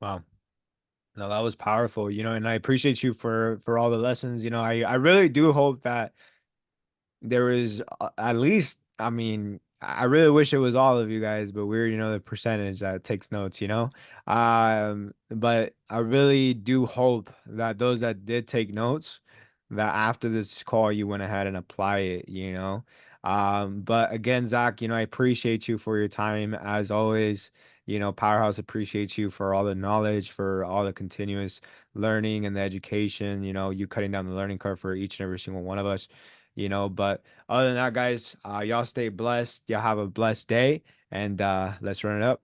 Wow. No, that was powerful, and I appreciate you for all the lessons. I really do hope that there is at least, I mean, I really wish it was all of you guys, but we're, the percentage that takes notes. But I really do hope that those that did take notes, that after this call, you went ahead and apply it. But again, Zach, I appreciate you for your time as always. Powerhouse appreciates you for all the knowledge, for all the continuous learning and the education, you cutting down the learning curve for each and every single one of us. But other than that, guys, y'all stay blessed. Y'all have a blessed day, and let's run it up.